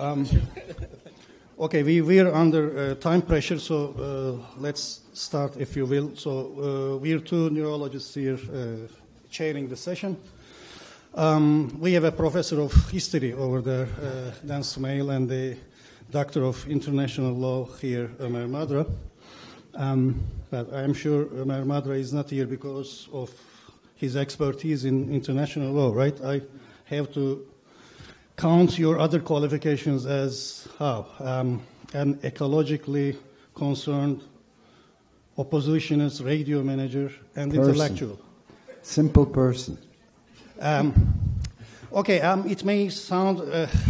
Okay, we're under time pressure, so let's start, if you will. So we're two neurologists here chairing the session. We have a professor of history over there, Dan Smail, and the doctor of international law here, Ömer Madra. But I'm sure Ömer Madra is not here because of his expertise in international law, right? I have to count your other qualifications as how? An ecologically concerned oppositionist, radio manager, and intellectual. Simple person. Okay, it may sound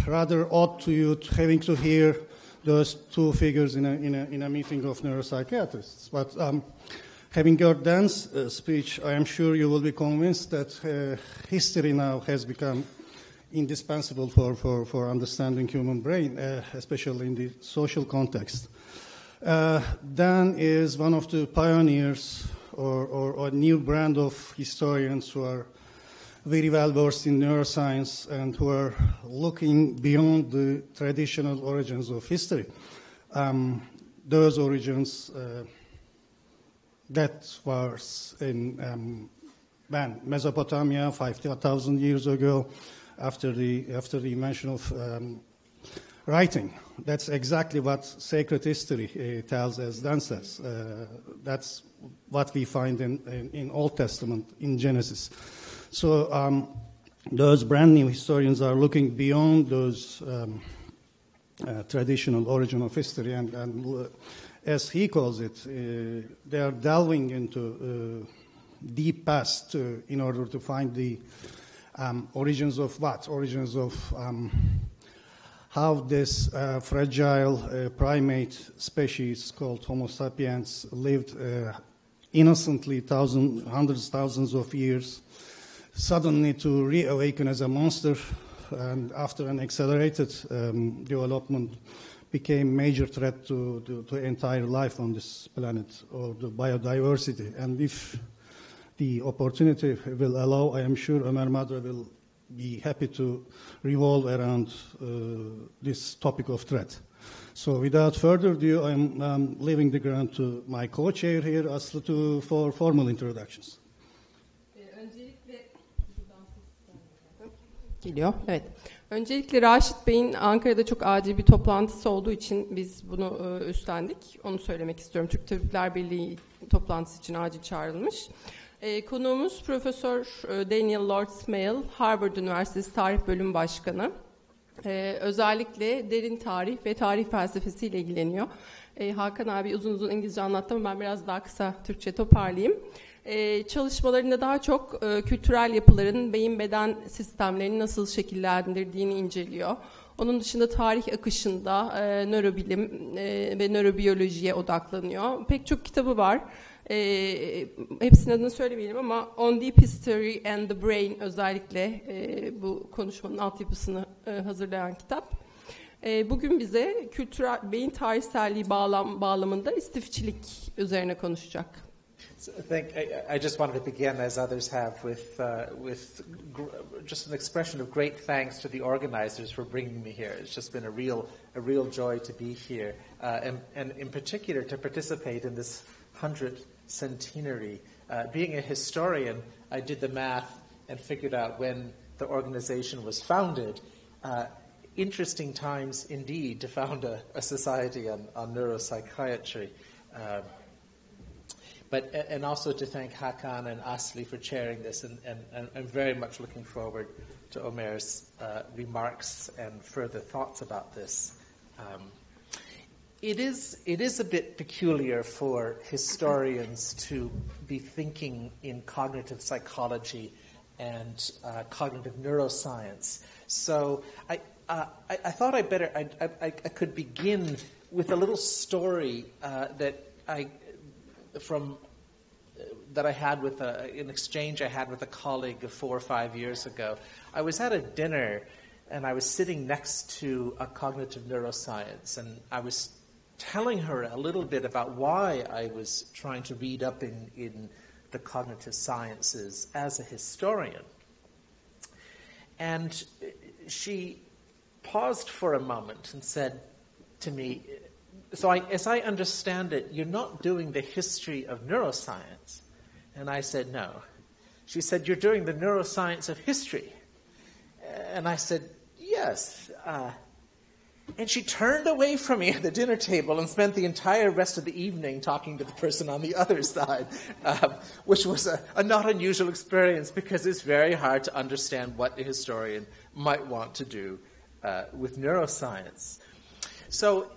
rather odd to you having to hear those two figures in a meeting of neuropsychiatrists, but having heard Dan's speech, I am sure you will be convinced that history now has become indispensable for understanding human brain, especially in the social context. Dan is one of the pioneers or a new brand of historians who are very well versed in neuroscience and who are looking beyond the traditional origins of history. Those origins that was in Mesopotamia 5,000 years ago, after the invention of writing. That's exactly what sacred history tells, as Dan says. That's what we find in Old Testament, in Genesis. So those brand new historians are looking beyond those traditional origin of history, and as he calls it, they are delving into deep past in order to find the origins of what? Origins of how this fragile primate species called Homo sapiens lived innocently hundreds, thousands of years, suddenly to reawaken as a monster, and after an accelerated development became major threat to entire life on this planet, or the biodiversity. And if the opportunity will allow, I am sure Ömer Madra will be happy to revolve around this topic of threat. So without further ado, I'm leaving the ground to my co-chair here, Aslı, for formal introductions. Geliyor, evet. Öncelikle Raşit Bey'in Ankara'da çok acil bir toplantısı olduğu için biz bunu üstlendik. Onu söylemek istiyorum. Türk Tabipler Birliği toplantısı için acil çağrılmış. Konuğumuz Profesör Daniel Lord Smail, Harvard Üniversitesi Tarih Bölüm Başkanı. Özellikle derin tarih ve tarih felsefesiyle ilgileniyor. Hakan abi uzun uzun İngilizce anlattı ama ben biraz daha kısa Türkçe toparlayayım. Çalışmalarında daha çok kültürel yapıların beyin beden sistemlerini nasıl şekillendirdiğini inceliyor. Onun dışında tarih akışında nörobilim ve nörobiyolojiye odaklanıyor. Pek çok kitabı var. Hepsinin adını söylemeyelim ama On Deep History and the Brain özellikle bu konuşmanın altyapısını hazırlayan kitap. Bugün bize kültürel beyin tarihselliği bağlamında istifçilik üzerine konuşacak. So I just wanted to begin, as others have, with just an expression of great thanks to the organizers for bringing me here. It's just been a real joy to be here, and in particular to participate in this 100th centenary. Being a historian, I did the math and figured out when the organization was founded. Interesting times indeed to found a society on neuropsychiatry. And also to thank Hakan and Asli for chairing this, and I'm very much looking forward to Ömer's remarks and further thoughts about this. It is a bit peculiar for historians to be thinking in cognitive psychology and cognitive neuroscience. So I thought I could begin with a little story that I had with an exchange I had with a colleague 4 or 5 years ago. I was at a dinner and I was sitting next to a cognitive neuroscience, and I was telling her a little bit about why I was trying to read up in the cognitive sciences as a historian. And she paused for a moment and said to me, as I understand it, you're not doing the history of neuroscience. And I said, no. She said, you're doing the neuroscience of history. And I said, yes. And she turned away from me at the dinner table and spent the entire rest of the evening talking to the person on the other side, which was a not unusual experience because it's very hard to understand what a historian might want to do with neuroscience. So,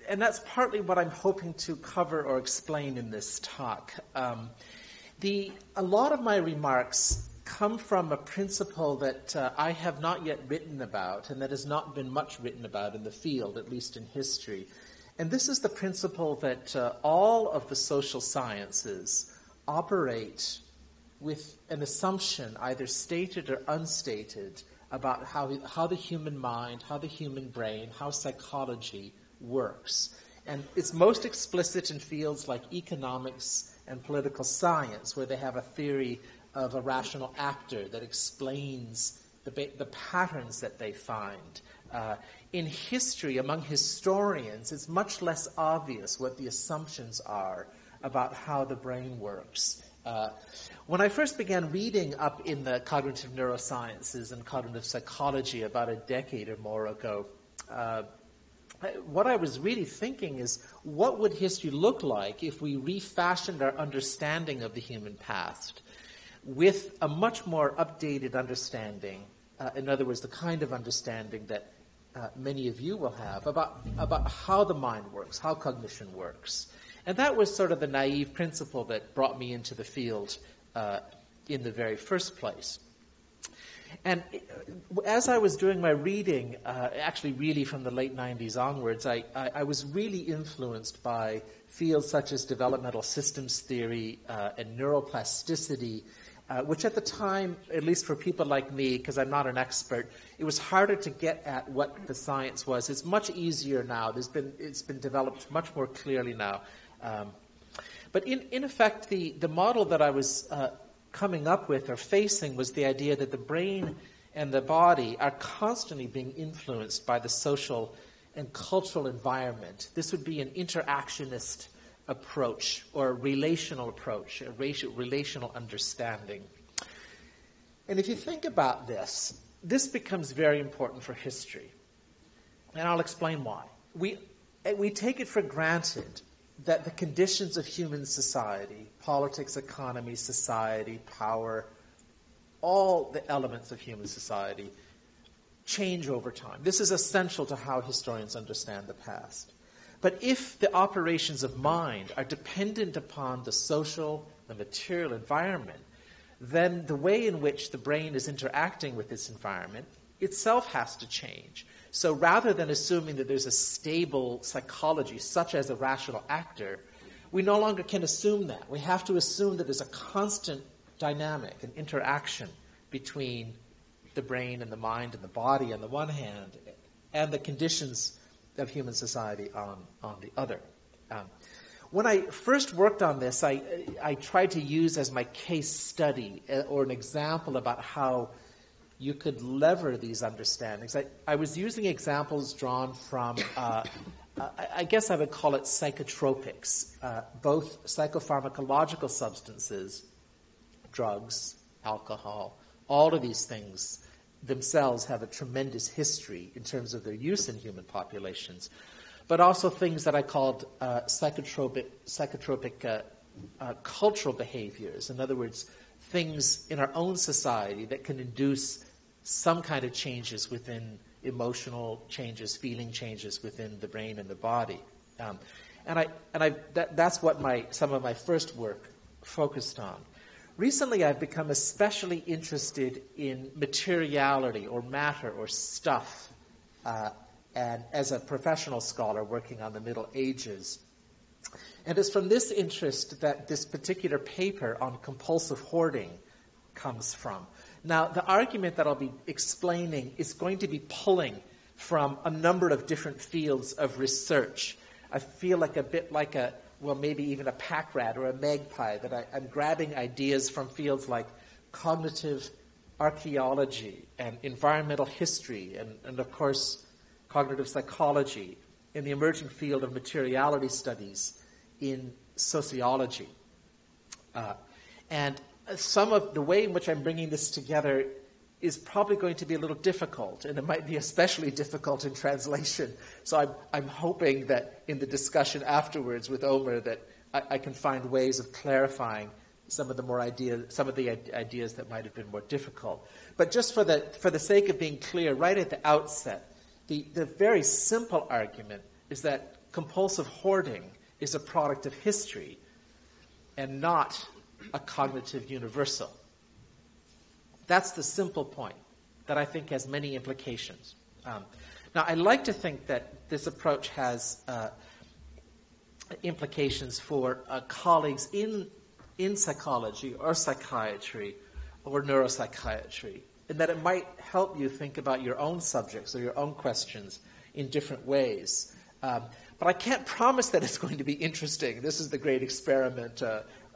and that's partly what I'm hoping to cover or explain in this talk. A lot of my remarks come from a principle that I have not yet written about and that has not been much written about in the field, at least in history. And this is the principle that all of the social sciences operate with an assumption, either stated or unstated, about how the human mind, how the human brain, how psychology works. And it's most explicit in fields like economics and political science, where they have a theory of a rational actor that explains the patterns that they find. In history, among historians, it's much less obvious what the assumptions are about how the brain works. When I first began reading up in the cognitive neurosciences and cognitive psychology about a decade or more ago, what I was really thinking is, what would history look like if we refashioned our understanding of the human past with a much more updated understanding, in other words, the kind of understanding that many of you will have about how the mind works, how cognition works. And that was sort of the naive principle that brought me into the field in the very first place. And as I was doing my reading, actually really from the late 90s onwards, I was really influenced by fields such as developmental systems theory and neuroplasticity, which at the time, at least for people like me, because I'm not an expert, it was harder to get at what the science was. It's much easier now. It's been developed much more clearly now. But in effect, the model that I was coming up with or facing was the idea that the brain and the body are constantly being influenced by the social and cultural environment. This would be an interactionist approach or a relational approach, a relational understanding. And if you think about this becomes very important for history. And I'll explain why. We take it for granted that the conditions of human society, politics, economy, society, power, all the elements of human society change over time. This is essential to how historians understand the past. But if the operations of mind are dependent upon the social, the material environment, then the way in which the brain is interacting with this environment itself has to change. So rather than assuming that there's a stable psychology, such as a rational actor, we no longer can assume that. We have to assume that there's a constant dynamic, an interaction between the brain and the mind and the body on the one hand, and the conditions of human society on the other. When I first worked on this, I tried to use as my case study or an example about how you could lever these understandings. I was using examples drawn from, I guess I would call it psychotropics, both psychopharmacological substances, drugs, alcohol, all of these things themselves have a tremendous history in terms of their use in human populations, but also things that I called psychotropic cultural behaviors. In other words, things in our own society that can induce some kind of changes within emotional changes, feeling changes within the brain and the body. That's what some of my first work focused on. Recently, I've become especially interested in materiality or matter or stuff, and as a professional scholar working on the Middle Ages. And it's from this interest that this particular paper on compulsive hoarding comes from. Now, the argument that I'll be explaining is going to be pulling from a number of different fields of research. I feel like a bit like maybe even a pack rat or a magpie, that I'm grabbing ideas from fields like cognitive archaeology and environmental history and of course, cognitive psychology, in the emerging field of materiality studies, in sociology. And some of the way in which I'm bringing this together is probably going to be a little difficult, and it might be especially difficult in translation. So I'm hoping that in the discussion afterwards with Omer that I can find ways of clarifying some of the ideas that might have been more difficult. But just for the sake of being clear, right at the outset, the very simple argument is that compulsive hoarding is a product of history and not a cognitive universal. That's the simple point that I think has many implications. Now, I like to think that this approach has implications for colleagues in psychology or psychiatry or neuropsychiatry, and that it might help you think about your own subjects or your own questions in different ways. But I can't promise that it's going to be interesting. This is the great experiment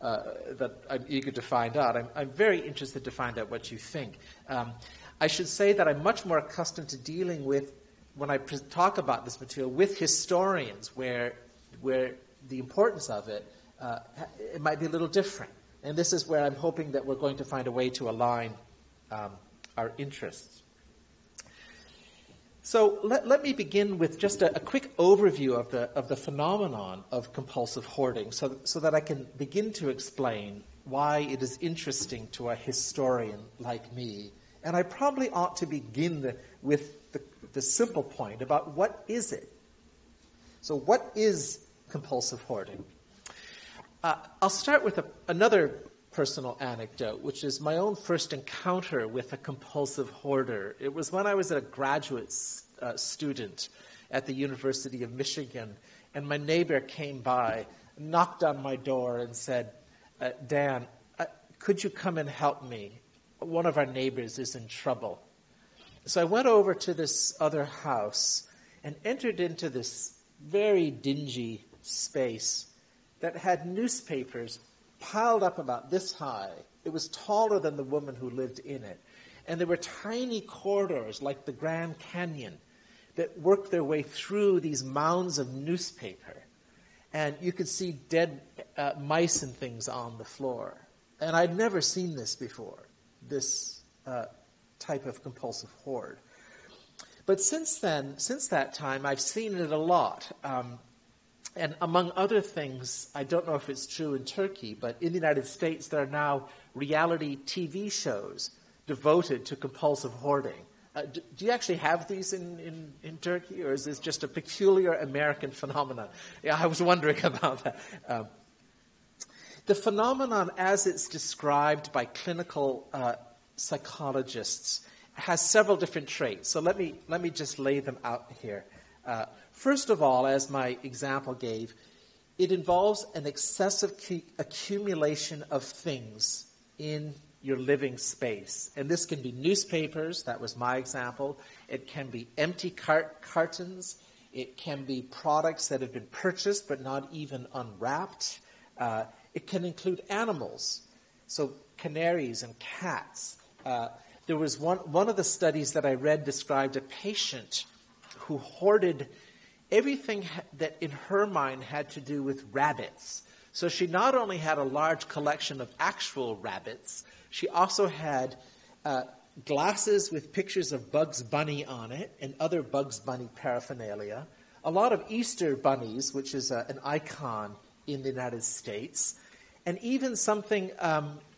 that I'm eager to find out. I'm very interested to find out what you think. I should say that I'm much more accustomed to dealing with, when I talk about this material, with historians where the importance of it might be a little different. And this is where I'm hoping that we're going to find a way to align our interests. So let me begin with just a quick overview of the phenomenon of compulsive hoarding so that I can begin to explain why it is interesting to a historian like me. And I probably ought to begin with the simple point about what is it? So what is compulsive hoarding? I'll start with another personal anecdote, which is my own first encounter with a compulsive hoarder. It was when I was a graduate student at the University of Michigan, and my neighbor came by, knocked on my door, and said, Dan, could you come and help me? One of our neighbors is in trouble. So I went over to this other house and entered into this very dingy space that had newspapers piled up about this high. It was taller than the woman who lived in it. And there were tiny corridors like the Grand Canyon that worked their way through these mounds of newspaper. And you could see dead mice and things on the floor. And I'd never seen this before, this type of compulsive hoard. But since that time, I've seen it a lot. And among other things, I don't know if it's true in Turkey, but in the United States, there are now reality TV shows devoted to compulsive hoarding. Do you actually have these in Turkey, or is this just a peculiar American phenomenon? Yeah, I was wondering about that. The phenomenon, as it's described by clinical psychologists, has several different traits. So let me just lay them out here. First of all, as my example gave, it involves an excessive accumulation of things in your living space. And this can be newspapers, that was my example. It can be empty cartons. It can be products that have been purchased but not even unwrapped. It can include animals, so canaries and cats. There was one of the studies that I read described a patient who hoarded everything that in her mind had to do with rabbits. So she not only had a large collection of actual rabbits, she also had glasses with pictures of Bugs Bunny on it and other Bugs Bunny paraphernalia, a lot of Easter bunnies, which is an icon in the United States, and even something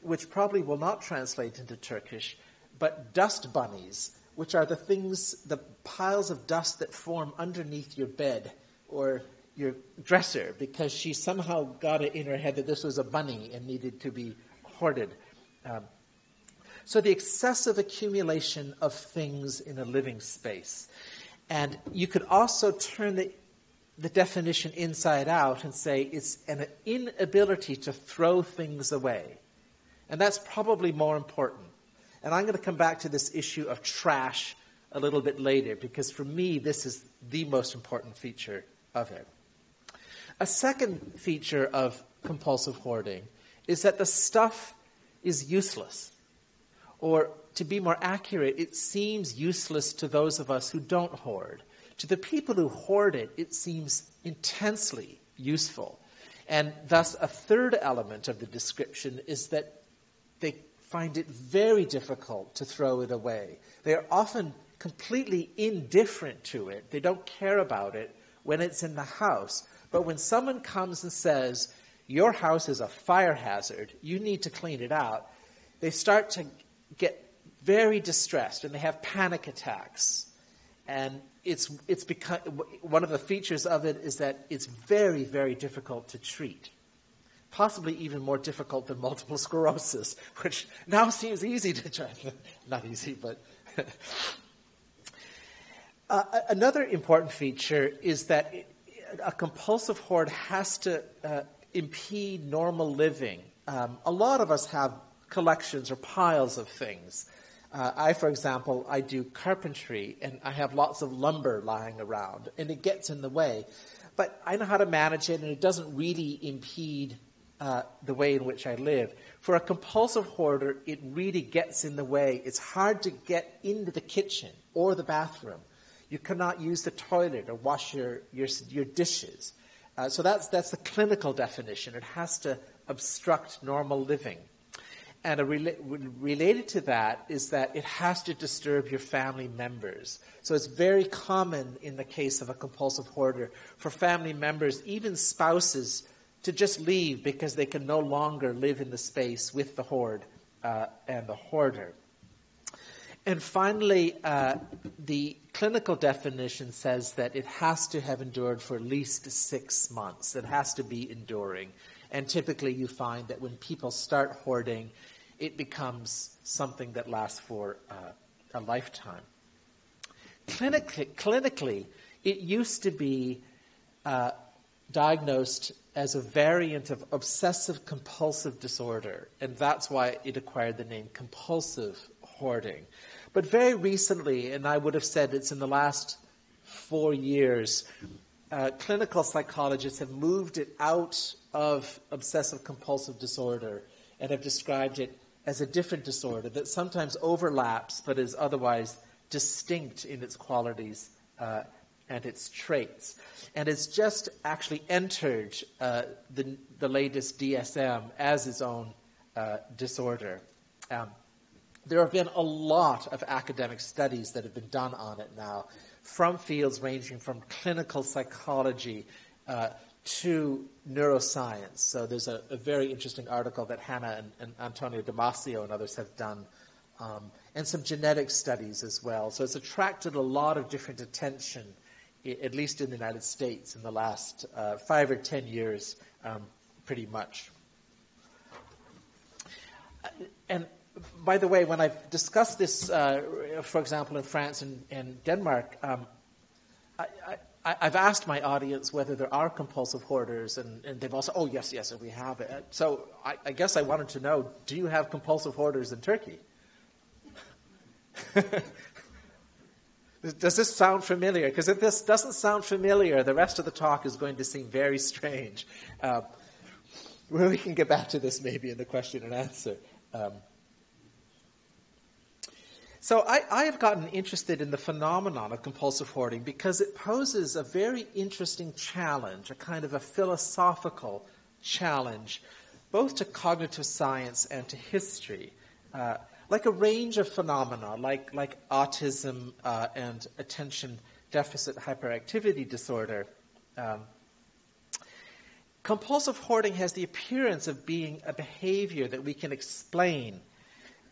which probably will not translate into Turkish, but dust bunnies, which are the piles of dust that form underneath your bed or your dresser, because she somehow got it in her head that this was a bunny and needed to be hoarded. So the excessive accumulation of things in a living space. And you could also turn the definition inside out and say it's an inability to throw things away. And that's probably more important. And I'm going to come back to this issue of trash a little bit later, because for me, this is the most important feature of it. A second feature of compulsive hoarding is that the stuff is useless. Or to be more accurate, it seems useless to those of us who don't hoard. To the people who hoard it, it seems intensely useful. And thus, a third element of the description is that they find it very difficult to throw it away. They are often completely indifferent to it. They don't care about it when it's in the house. But when someone comes and says, your house is a fire hazard, you need to clean it out, they start to get very distressed and they have panic attacks. And it's become, one of the features of it is that it's very, very difficult to treat. Possibly even more difficult than multiple sclerosis, which now seems easy to try. Not easy, but... Another important feature is that a compulsive hoard has to impede normal living. A lot of us have collections or piles of things. For example, I do carpentry, and I have lots of lumber lying around, and it gets in the way. But I know how to manage it, and it doesn't really impede the way in which I live. For a compulsive hoarder, it really gets in the way. It's hard to get into the kitchen or the bathroom. You cannot use the toilet or wash your dishes. So that's the clinical definition. It has to obstruct normal living. And related to that is that it has to disturb your family members. So it's very common in the case of a compulsive hoarder for family members, even spouses, to just leave because they can no longer live in the space with the hoard and the hoarder. And finally, the clinical definition says that it has to have endured for at least 6 months. It has to be enduring. And typically you find that when people start hoarding, it becomes something that lasts for a lifetime. Clinically, it used to be diagnosed as a variant of obsessive-compulsive disorder, and that's why it acquired the name compulsive hoarding. But very recently, and I would have said it's in the last 4 years, clinical psychologists have moved it out of obsessive-compulsive disorder and have described it as a different disorder that sometimes overlaps but is otherwise distinct in its qualities and its traits. And it's just actually entered the latest DSM as its own disorder. There have been a lot of academic studies that have been done on it now, from fields ranging from clinical psychology to neuroscience. So there's a very interesting article that Hannah and Antonio Damasio and others have done, and some genetic studies as well. So it's attracted a lot of different attention, at least in the United States, in the last 5 or 10 years, pretty much. And by the way, when I've discussed this, for example, in France and Denmark, I've asked my audience whether there are compulsive hoarders, and they've all said, oh, yes, we have it. So I guess I wanted to know, do you have compulsive hoarders in Turkey? Does this sound familiar? Because if this doesn't sound familiar, the rest of the talk is going to seem very strange. We can get back to this maybe in the question and answer. So I have gotten interested in the phenomenon of compulsive hoarding because it poses a very interesting challenge, a kind of a philosophical challenge, both to cognitive science and to history. Like a range of phenomena, like autism and attention deficit hyperactivity disorder, compulsive hoarding has the appearance of being a behavior that we can explain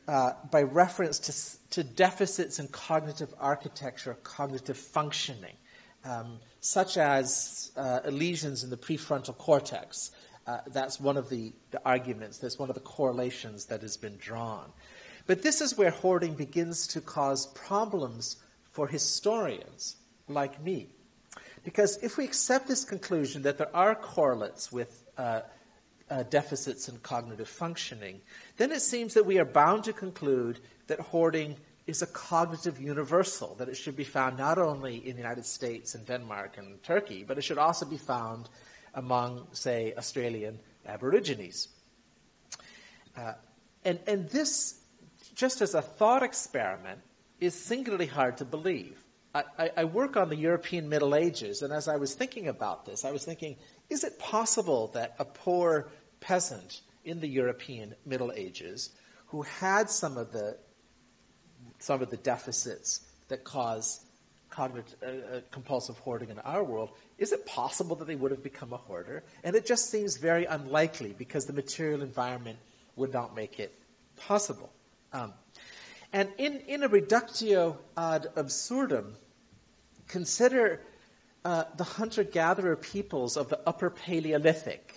by reference to deficits in cognitive architecture, cognitive functioning, such as lesions in the prefrontal cortex. That's one of the arguments, that's one of the correlations that has been drawn. But this is where hoarding begins to cause problems for historians like me. Because if we accept this conclusion that there are correlates with deficits in cognitive functioning, then it seems that we are bound to conclude that hoarding is a cognitive universal, that it should be found not only in the United States and Denmark and Turkey, but it should also be found among, say, Australian Aborigines. And this, just as a thought experiment, is singularly hard to believe. I work on the European Middle Ages, and as I was thinking about this, I was thinking, is it possible that a poor peasant in the European Middle Ages who had some of the deficits that cause compulsive hoarding in our world, is it possible that they would have become a hoarder? And it just seems very unlikely because the material environment would not make it possible. And in a reductio ad absurdum, consider the hunter-gatherer peoples of the Upper Paleolithic,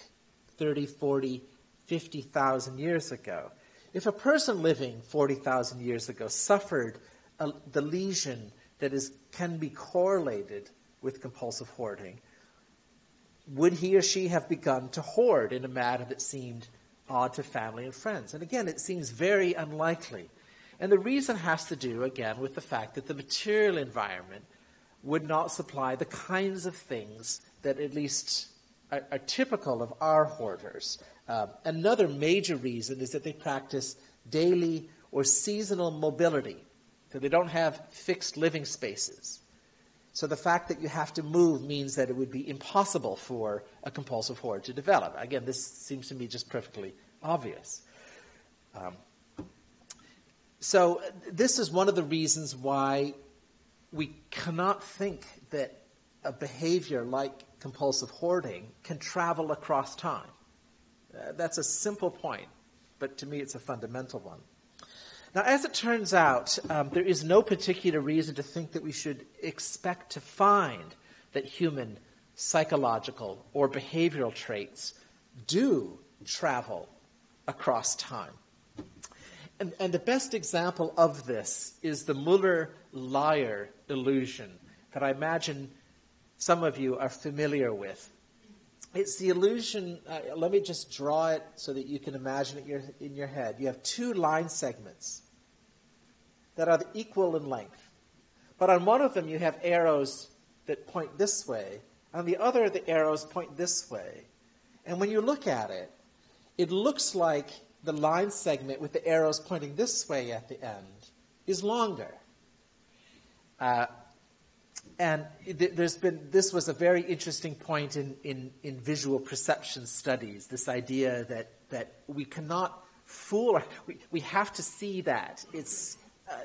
30, 40, 50,000 years ago. If a person living 40,000 years ago suffered the lesion that can be correlated with compulsive hoarding, would he or she have begun to hoard in a manner that seemed odd to family and friends? And again, it seems very unlikely. And the reason has to do, again, with the fact that the material environment would not supply the kinds of things that at least are typical of our hoarders. Another major reason is that they practice daily or seasonal mobility. So they don't have fixed living spaces. So the fact that you have to move means that it would be impossible for a compulsive hoard to develop. Again, this seems to me just perfectly obvious. So this is one of the reasons why we cannot think that a behavior like compulsive hoarding can travel across time. That's a simple point, but to me it's a fundamental one. Now, as it turns out, there is no particular reason to think that we should expect to find that human psychological or behavioral traits do travel across time. And the best example of this is the Müller-Lyer illusion that I imagine some of you are familiar with. It's the illusion, let me just draw it so that you can imagine it in your head. You have two line segments that are equal in length. But on one of them you have arrows that point this way. On the other, the arrows point this way. And when you look at it, it looks like the line segment with the arrows pointing this way at the end is longer. And this was a very interesting point in visual perception studies, this idea that we cannot fool, we have to see that.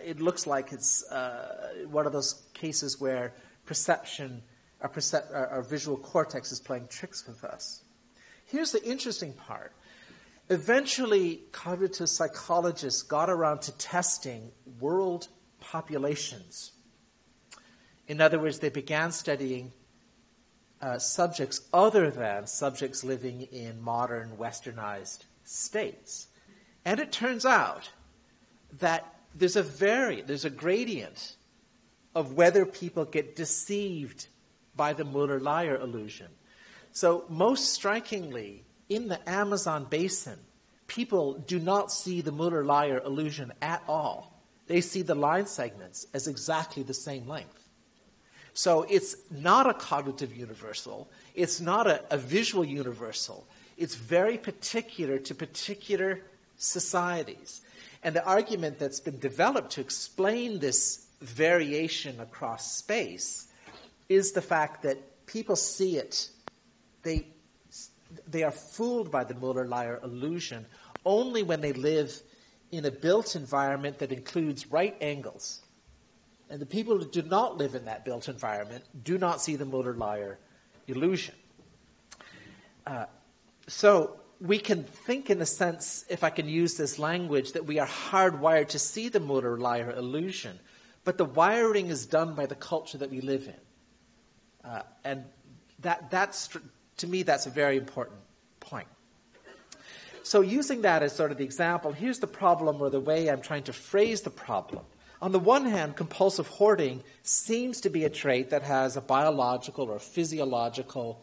It looks like it's one of those cases where perception, our visual cortex is playing tricks with us. Here's the interesting part. Eventually, cognitive psychologists got around to testing world populations. In other words, they began studying subjects other than subjects living in modern westernized states. And it turns out that there's a gradient of whether people get deceived by the Müller-Lyer illusion. So most strikingly, in the Amazon basin, people do not see the Müller-Lyer illusion at all. They see the line segments as exactly the same length. So it's not a cognitive universal. It's not a visual universal. It's very particular to particular societies. And the argument that's been developed to explain this variation across space is the fact that people see it. They are fooled by the Müller-Lyer illusion only when they live in a built environment that includes right angles. And the people who do not live in that built environment do not see the Müller-Lyer illusion. So we can think, in a sense, if I can use this language, that we are hardwired to see the Müller-Lyer illusion, but the wiring is done by the culture that we live in. And that's, to me, that's a very important point. So using that as sort of the example, here's the problem, or the way I'm trying to phrase the problem. On the one hand, compulsive hoarding seems to be a trait that has a biological or physiological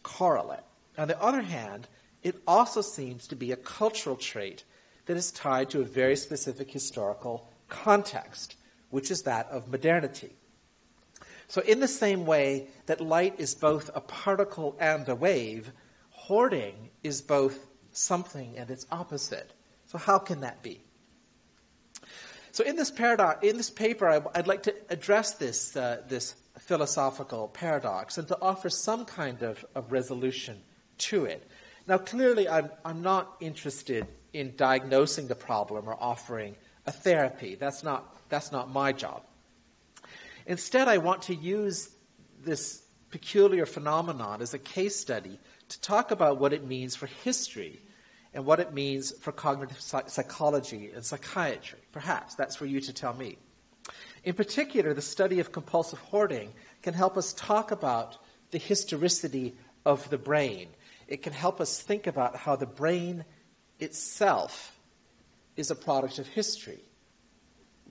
correlate. On the other hand, it also seems to be a cultural trait that is tied to a very specific historical context, which is that of modernity. So in the same way that light is both a particle and a wave, hoarding is both something and its opposite. So how can that be? So in this paper, I'd like to address this philosophical paradox and to offer some kind of resolution to it. Now, clearly, I'm not interested in diagnosing the problem or offering a therapy. That's not my job. Instead, I want to use this peculiar phenomenon as a case study to talk about what it means for history and what it means for cognitive psychology and psychiatry. Perhaps that's for you to tell me. In particular, the study of compulsive hoarding can help us talk about the historicity of the brain. It can help us think about how the brain itself is a product of history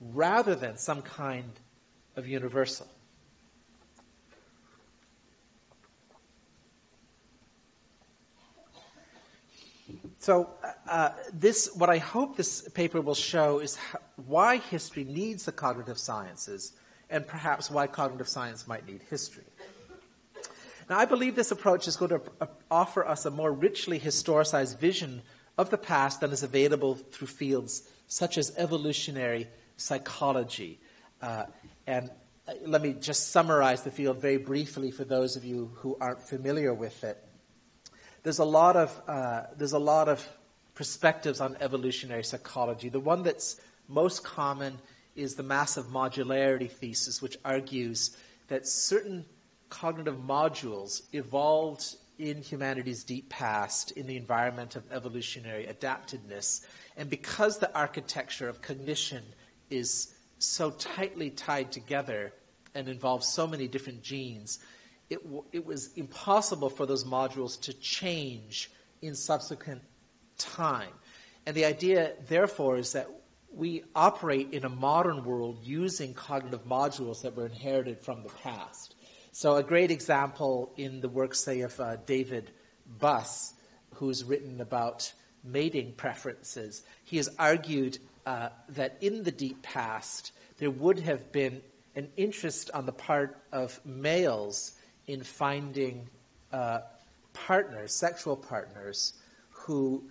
rather than some kind of universal. So what I hope this paper will show is why history needs the cognitive sciences and perhaps why cognitive science might need history. Now, I believe this approach is going to offer us a more richly historicized vision of the past than is available through fields such as evolutionary psychology. And let me just summarize the field very briefly for those of you who aren't familiar with it. There's a lot of perspectives on evolutionary psychology. The one that's most common is the massive modularity thesis, which argues that certain cognitive modules evolved in humanity's deep past in the environment of evolutionary adaptedness. And because the architecture of cognition is so tightly tied together and involves so many different genes, it was impossible for those modules to change in subsequent time. And the idea, therefore, is that we operate in a modern world using cognitive modules that were inherited from the past. So a great example in the work, say, of David Buss, who's written about mating preferences, he has argued that in the deep past there would have been an interest on the part of males in finding partners, sexual partners, who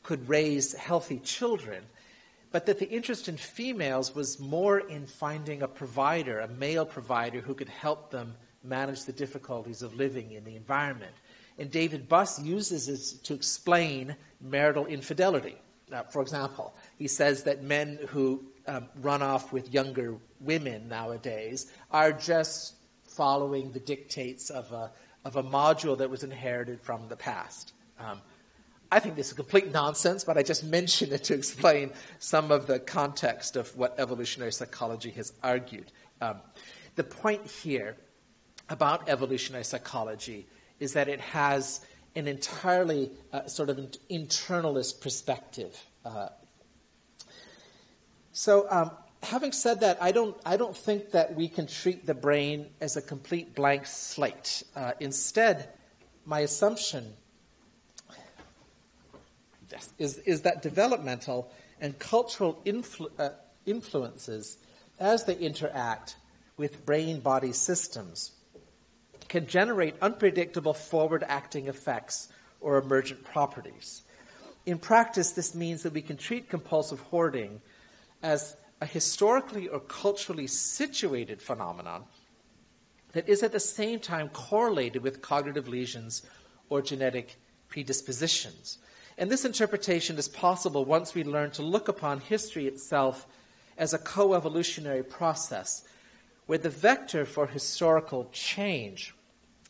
could raise healthy children, but that the interest in females was more in finding a provider, a male provider, who could help them manage the difficulties of living in the environment. And David Buss uses this to explain marital infidelity. For example, he says that men who run off with younger women nowadays are just following the dictates of a module that was inherited from the past. I think this is complete nonsense, but I just mention it to explain some of the context of what evolutionary psychology has argued. The point here about evolutionary psychology is that it has an entirely sort of internalist perspective. Having said that, I don't think that we can treat the brain as a complete blank slate. Instead, my assumption is that developmental and cultural influences, as they interact with brain-body systems, can generate unpredictable forward-acting effects or emergent properties. In practice, this means that we can treat compulsive hoarding as a historically or culturally situated phenomenon that is at the same time correlated with cognitive lesions or genetic predispositions. And this interpretation is possible once we learn to look upon history itself as a coevolutionary process where the vector for historical change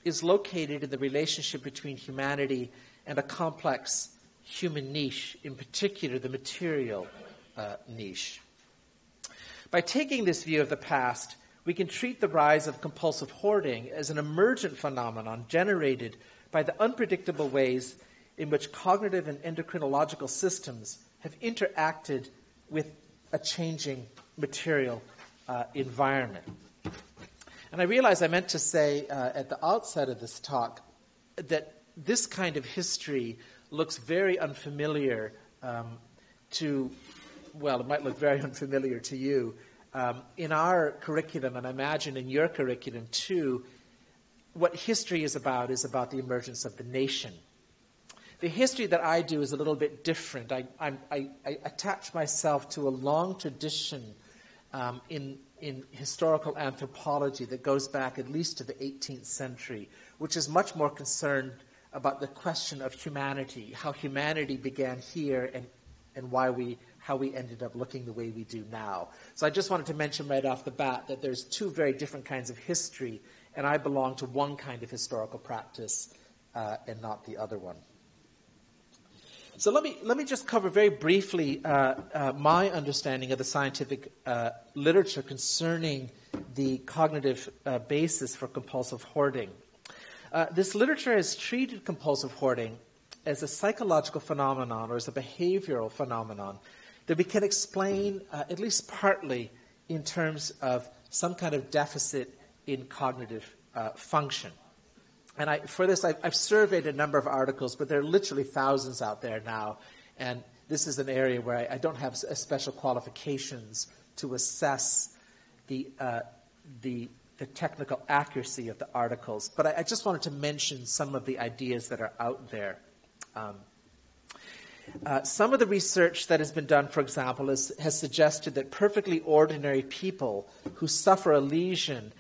is located in the relationship between humanity and a complex human niche, in particular the material niche. By taking this view of the past, we can treat the rise of compulsive hoarding as an emergent phenomenon generated by the unpredictable ways in which cognitive and endocrinological systems have interacted with a changing material environment. And I realize I meant to say at the outset of this talk that this kind of history looks very unfamiliar it might look very unfamiliar to you. In our curriculum, and I imagine in your curriculum too, what history is about the emergence of the nation. The history that I do is a little bit different. I attach myself to a long tradition in historical anthropology that goes back at least to the 18th century, which is much more concerned about the question of humanity, how humanity began here and how we ended up looking the way we do now. So I just wanted to mention right off the bat that there's two very different kinds of history, and I belong to one kind of historical practice and not the other one. So let me just cover very briefly my understanding of the scientific literature concerning the cognitive basis for compulsive hoarding. This literature has treated compulsive hoarding as a psychological phenomenon or as a behavioral phenomenon that we can explain, at least partly, in terms of some kind of deficit in cognitive function. And for this, I've surveyed a number of articles, but there are literally thousands out there now. And this is an area where I don't have special qualifications to assess the technical accuracy of the articles. But I just wanted to mention some of the ideas that are out there. Some of the research that has been done, for example, has suggested that perfectly ordinary people who suffer a lesion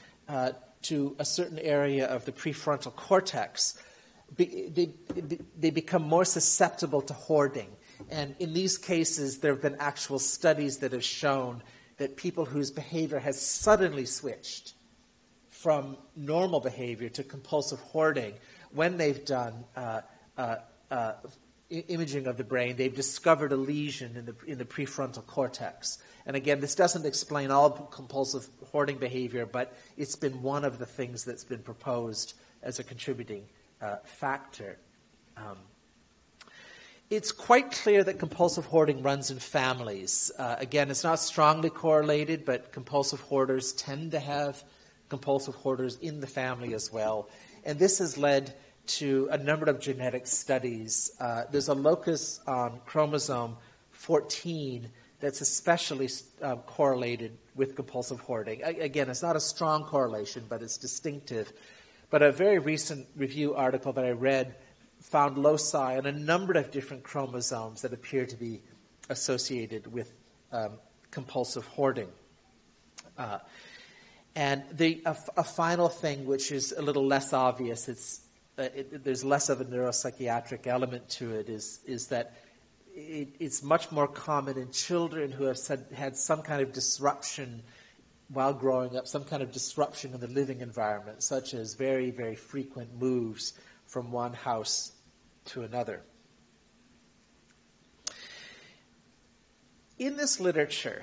to a certain area of the prefrontal cortex, they become more susceptible to hoarding. And in these cases, there have been actual studies that have shown that people whose behavior has suddenly switched from normal behavior to compulsive hoarding, when they've done imaging of the brain, they've discovered a lesion in the prefrontal cortex. And again, this doesn't explain all compulsive hoarding behavior, but it's been one of the things that's been proposed as a contributing factor. It's quite clear that compulsive hoarding runs in families. Again, it's not strongly correlated, but compulsive hoarders tend to have compulsive hoarders in the family as well. And this has led to a number of genetic studies. There's a locus on chromosome 14 that's especially correlated with compulsive hoarding. Again, it's not a strong correlation, but it's distinctive. But a very recent review article that I read found loci on a number of different chromosomes that appear to be associated with compulsive hoarding. And a final thing, which is a little less obvious, there's less of a neuropsychiatric element to it, is that it's much more common in children who have had some kind of disruption while growing up, some kind of disruption in the living environment, such as very, very frequent moves from one house to another. In this literature,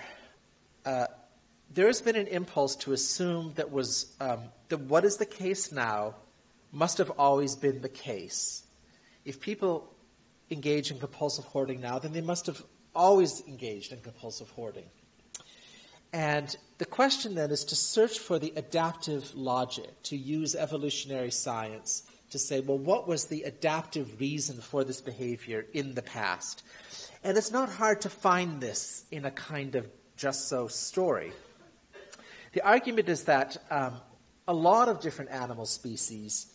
there has been an impulse to assume that what is the case now must have always been the case. If people engage in compulsive hoarding now, then they must have always engaged in compulsive hoarding. And the question then is to search for the adaptive logic, to use evolutionary science to say, well, what was the adaptive reason for this behavior in the past? And it's not hard to find this in a kind of just so story. The argument is that a lot of different animal species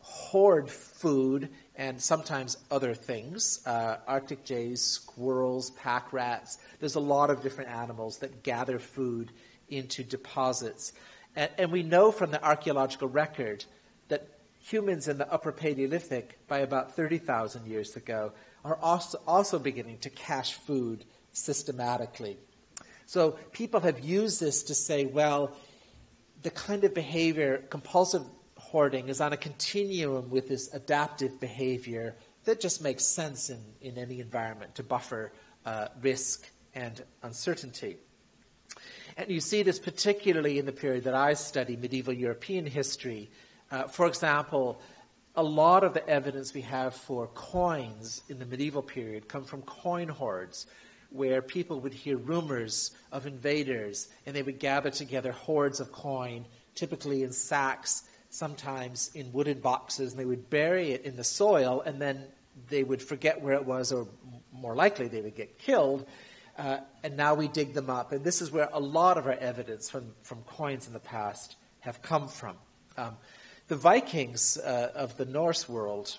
hoard food and sometimes other things, Arctic jays, squirrels, pack rats. There's a lot of different animals that gather food into deposits. And we know from the archaeological record that humans in the Upper Paleolithic, by about 30,000 years ago, are also beginning to cache food systematically. So people have used this to say, well, the kind of behavior, compulsive hoarding, is on a continuum with this adaptive behavior that just makes sense in any environment to buffer risk and uncertainty. And you see this particularly in the period that I study, medieval European history. For example, a lot of the evidence we have for coins in the medieval period come from coin hoards, where people would hear rumors of invaders, and they would gather together hoards of coin, typically in sacks, sometimes in wooden boxes, and they would bury it in the soil, and then they would forget where it was, or more likely they would get killed, and now we dig them up. And this is where a lot of our evidence from coins in the past have come from. The Vikings of the Norse world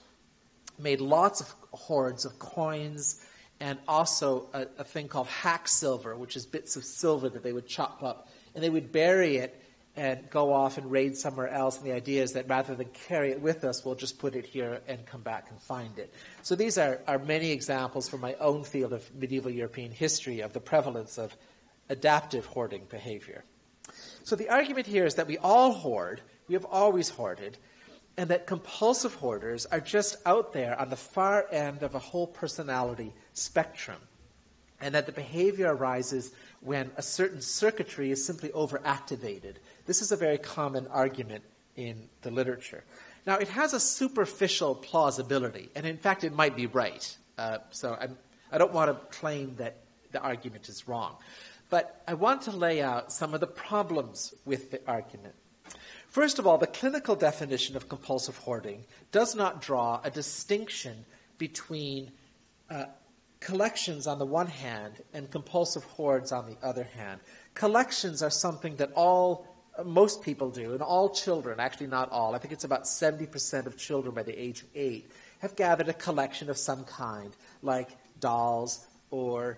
made lots of hoards of coins and also a thing called hack silver, which is bits of silver that they would chop up, and they would bury it and go off and raid somewhere else. And the idea is that rather than carry it with us, we'll just put it here and come back and find it. So these are many examples from my own field of medieval European history of the prevalence of adaptive hoarding behavior. So the argument here is that we all hoard, we have always hoarded, and that compulsive hoarders are just out there on the far end of a whole personality spectrum, and that the behavior arises when a certain circuitry is simply overactivated. This is a very common argument in the literature. Now, it has a superficial plausibility, and in fact, it might be right. So I don't want to claim that the argument is wrong. But I want to lay out some of the problems with the argument. First of all, the clinical definition of compulsive hoarding does not draw a distinction between collections on the one hand and compulsive hoards on the other hand. Collections are something that most people do, and all children, actually not all, I think it's about 70% of children by the age of 8, have gathered a collection of some kind, like dolls or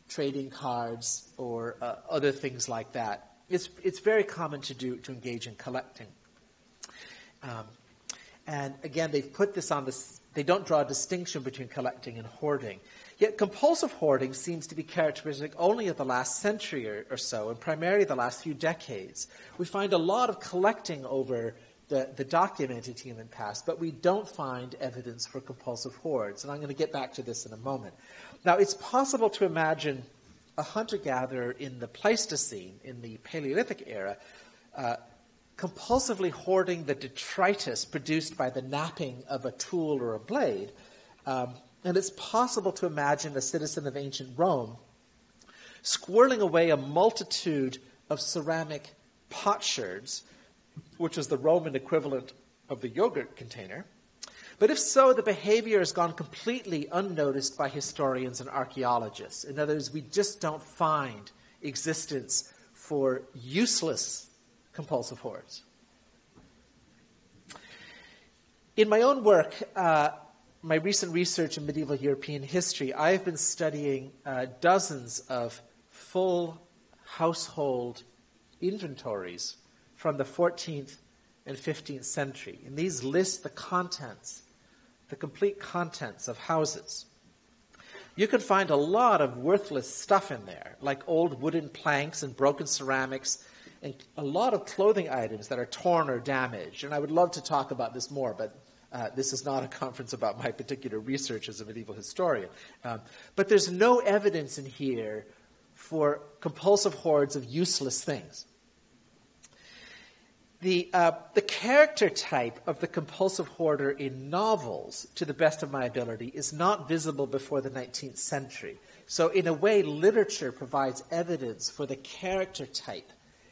trading cards or other things like that. It's very common to engage in collecting. And again, they've put this on this. They don't draw a distinction between collecting and hoarding. Yet compulsive hoarding seems to be characteristic only of the last century or so, and primarily the last few decades. We find a lot of collecting over the documented human past, but we don't find evidence for compulsive hoards. And I'm going to get back to this in a moment. Now, it's possible to imagine a hunter-gatherer in the Pleistocene, in the Paleolithic era, compulsively hoarding the detritus produced by the knapping of a tool or a blade. And it's possible to imagine a citizen of ancient Rome squirreling away a multitude of ceramic potsherds, which is the Roman equivalent of the yogurt container. But if so, the behavior has gone completely unnoticed by historians and archaeologists. In other words, we just don't find existence for useless compulsive hoards. In my own work, my recent research in medieval European history, I have been studying dozens of full household inventories from the 14th and 15th century. And these list the contents, the complete contents of houses. You can find a lot of worthless stuff in there, like old wooden planks and broken ceramics, and a lot of clothing items that are torn or damaged. And I would love to talk about this more, but this is not a conference about my particular research as a medieval historian. But there's no evidence in here for compulsive hoards of useless things. The character type of the compulsive hoarder in novels, to the best of my ability, is not visible before the 19th century. So in a way, literature provides evidence for the character type,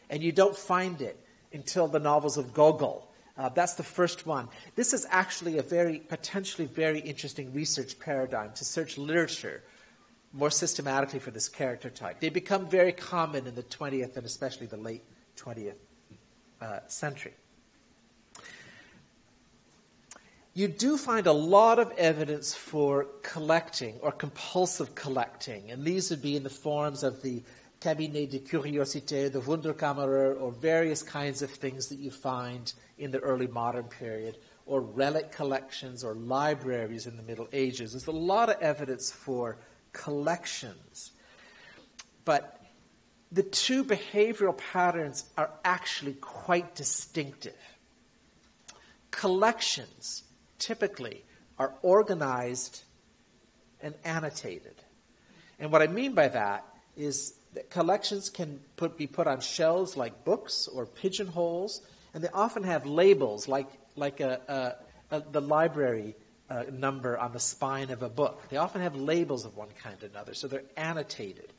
and you don't find it until the novels of Gogol. That's the first one. This is actually a potentially very interesting research paradigm to search literature more systematically for this character type. They become very common in the 20th and especially the late 20th century. You do find a lot of evidence for collecting or compulsive collecting, and these would be in the forms of the Cabinet de Curiosité, the Wunderkammerer, or various kinds of things that you find in the early modern period, or relic collections or libraries in the Middle Ages. There's a lot of evidence for collections. But the two behavioral patterns are actually quite distinctive. Collections typically are organized and annotated. And what I mean by that is that collections can be put on shelves like books or pigeonholes, and they often have labels like the library number on the spine of a book. They often have labels of one kind or another, so they're annotated.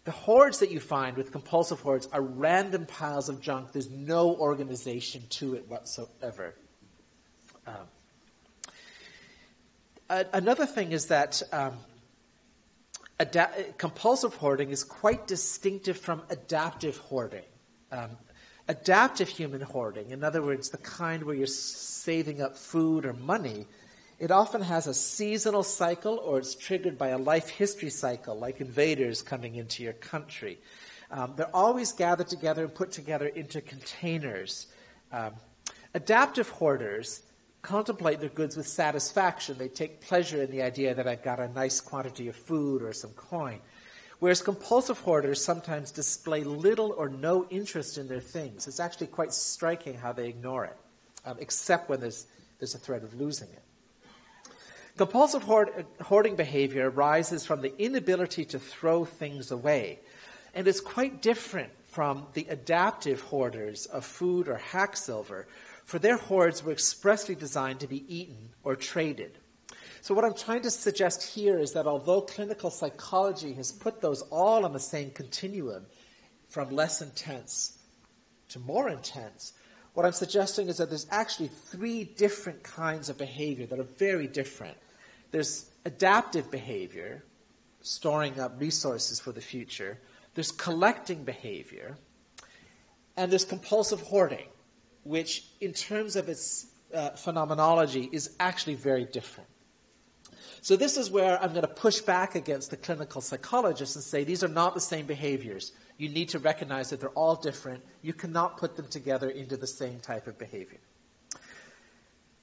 The hoards that you find with compulsive hoards are random piles of junk. There's no organization to it whatsoever. Another thing is that compulsive hoarding is quite distinctive from adaptive hoarding. Adaptive human hoarding, in other words, the kind where you're saving up food or money, It often has a seasonal cycle, or it's triggered by a life history cycle, like invaders coming into your country. They're always gathered together and put together into containers. Adaptive hoarders contemplate their goods with satisfaction. They take pleasure in the idea that I've got a nice quantity of food or some coin. Whereas compulsive hoarders sometimes display little or no interest in their things. It's actually quite striking how they ignore it, except when there's a threat of losing it. Compulsive hoarding behavior arises from the inability to throw things away. And it's quite different from the adaptive hoarders of food or hack silver, for their hoards were expressly designed to be eaten or traded. So what I'm trying to suggest here is that although clinical psychology has put those all on the same continuum, from less intense to more intense, what I'm suggesting is that there's actually 3 different kinds of behavior that are very different. There's adaptive behavior, storing up resources for the future. There's collecting behavior. And there's compulsive hoarding, which in terms of its phenomenology is actually very different. So this is where I'm going to push back against the clinical psychologists and say these are not the same behaviors. You need to recognize that they're all different. You cannot put them together into the same type of behavior.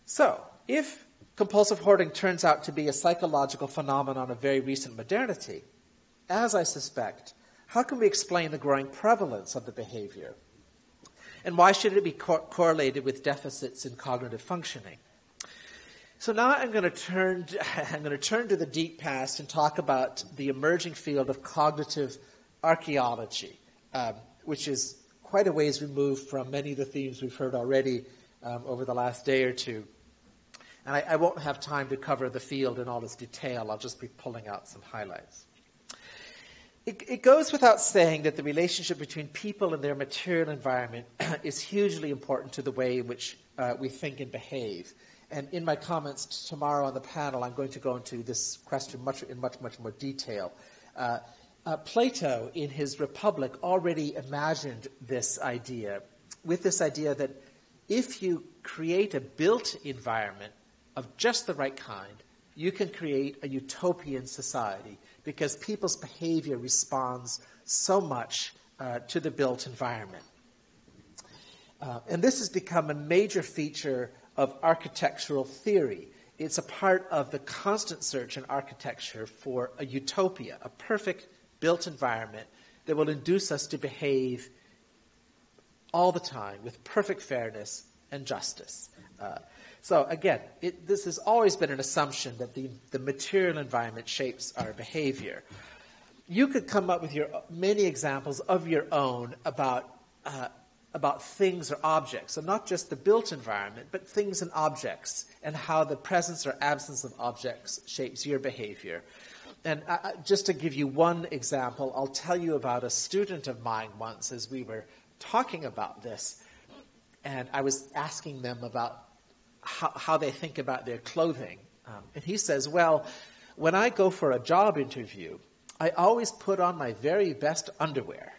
So, if compulsive hoarding turns out to be a psychological phenomenon of very recent modernity, as I suspect, how can we explain the growing prevalence of the behavior? And why should it be correlated with deficits in cognitive functioning? So now I'm going to turn to the deep past and talk about the emerging field of cognitive archaeology, which is quite a ways removed from many of the themes we've heard already over the last day or two. And I won't have time to cover the field in all its detail. I'll just be pulling out some highlights. It goes without saying that the relationship between people and their material environment is hugely important to the way in which we think and behave. And in my comments tomorrow on the panel, I'm going to go into this question in much more detail. Plato, in his Republic, already imagined this idea, with this idea that if you create a built environment of just the right kind, you can create a utopian society because people's behavior responds so much to the built environment. And this has become a major feature of architectural theory. It's a part of the constant search in architecture for a utopia, a perfect built environment that will induce us to behave all the time with perfect fairness and justice. So again, this has always been an assumption that the material environment shapes our behavior. You could come up with many examples of your own about things or objects. So not just the built environment, but things and objects, and how the presence or absence of objects shapes your behavior. And just to give you one example, I'll tell you about a student of mine once as we were talking about this. And I was asking them about how they think about their clothing. And he says, well, when I go for a job interview, I always put on my very best underwear,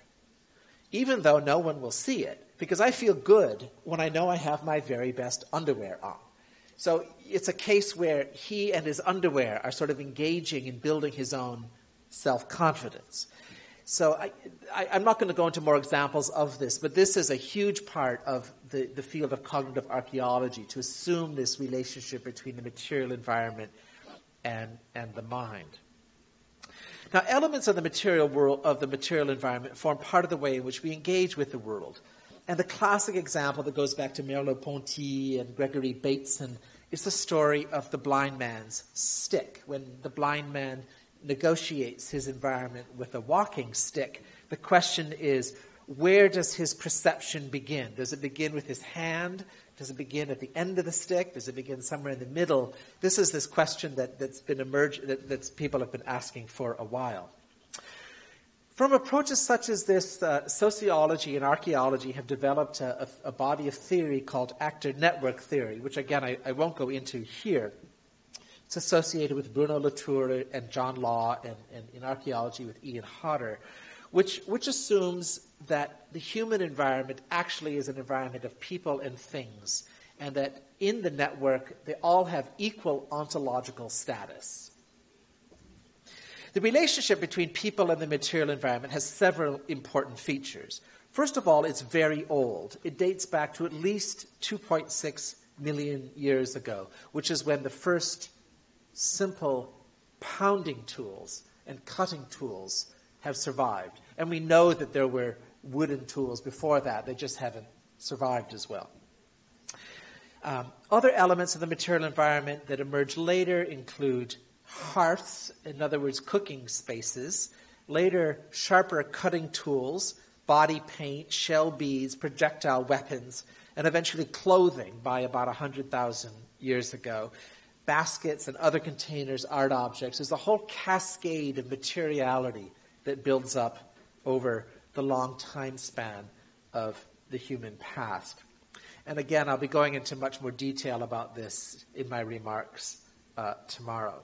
even though no one will see it, because I feel good when I know I have my very best underwear on. So it's a case where he and his underwear are sort of engaging in building his own self-confidence. So I'm not going to go into more examples of this, but this is a huge part of the field of cognitive archaeology, to assume this relationship between the material environment and the mind. Now, elements of the material world, of the material environment, form part of the way in which we engage with the world. And the classic example that goes back to Merleau-Ponty and Gregory Bateson is the story of the blind man's stick. When the blind man negotiates his environment with a walking stick, the question is, where does his perception begin? Does it begin with his hand? Does it begin at the end of the stick? Does it begin somewhere in the middle? This is this question that's been that people have been asking for a while. From approaches such as this, sociology and archaeology have developed a body of theory called actor network theory, which again I won't go into here. It's associated with Bruno Latour and John Law, and in archaeology with Ian Hodder, which assumes that the human environment actually is an environment of people and things, and that in the network, they all have equal ontological status. The relationship between people and the material environment has several important features. First of all, it's very old. It dates back to at least 2.6 million years ago, which is when the first simple pounding tools and cutting tools have survived. And we know that there were wooden tools before that. They just haven't survived as well. Other elements of the material environment that emerge later include hearths, in other words, cooking spaces, later sharper cutting tools, body paint, shell beads, projectile weapons, and eventually clothing by about 100,000 years ago. Baskets and other containers, art objects. There's a whole cascade of materiality that builds up over the long time span of the human past. And again, I'll be going into much more detail about this in my remarks tomorrow.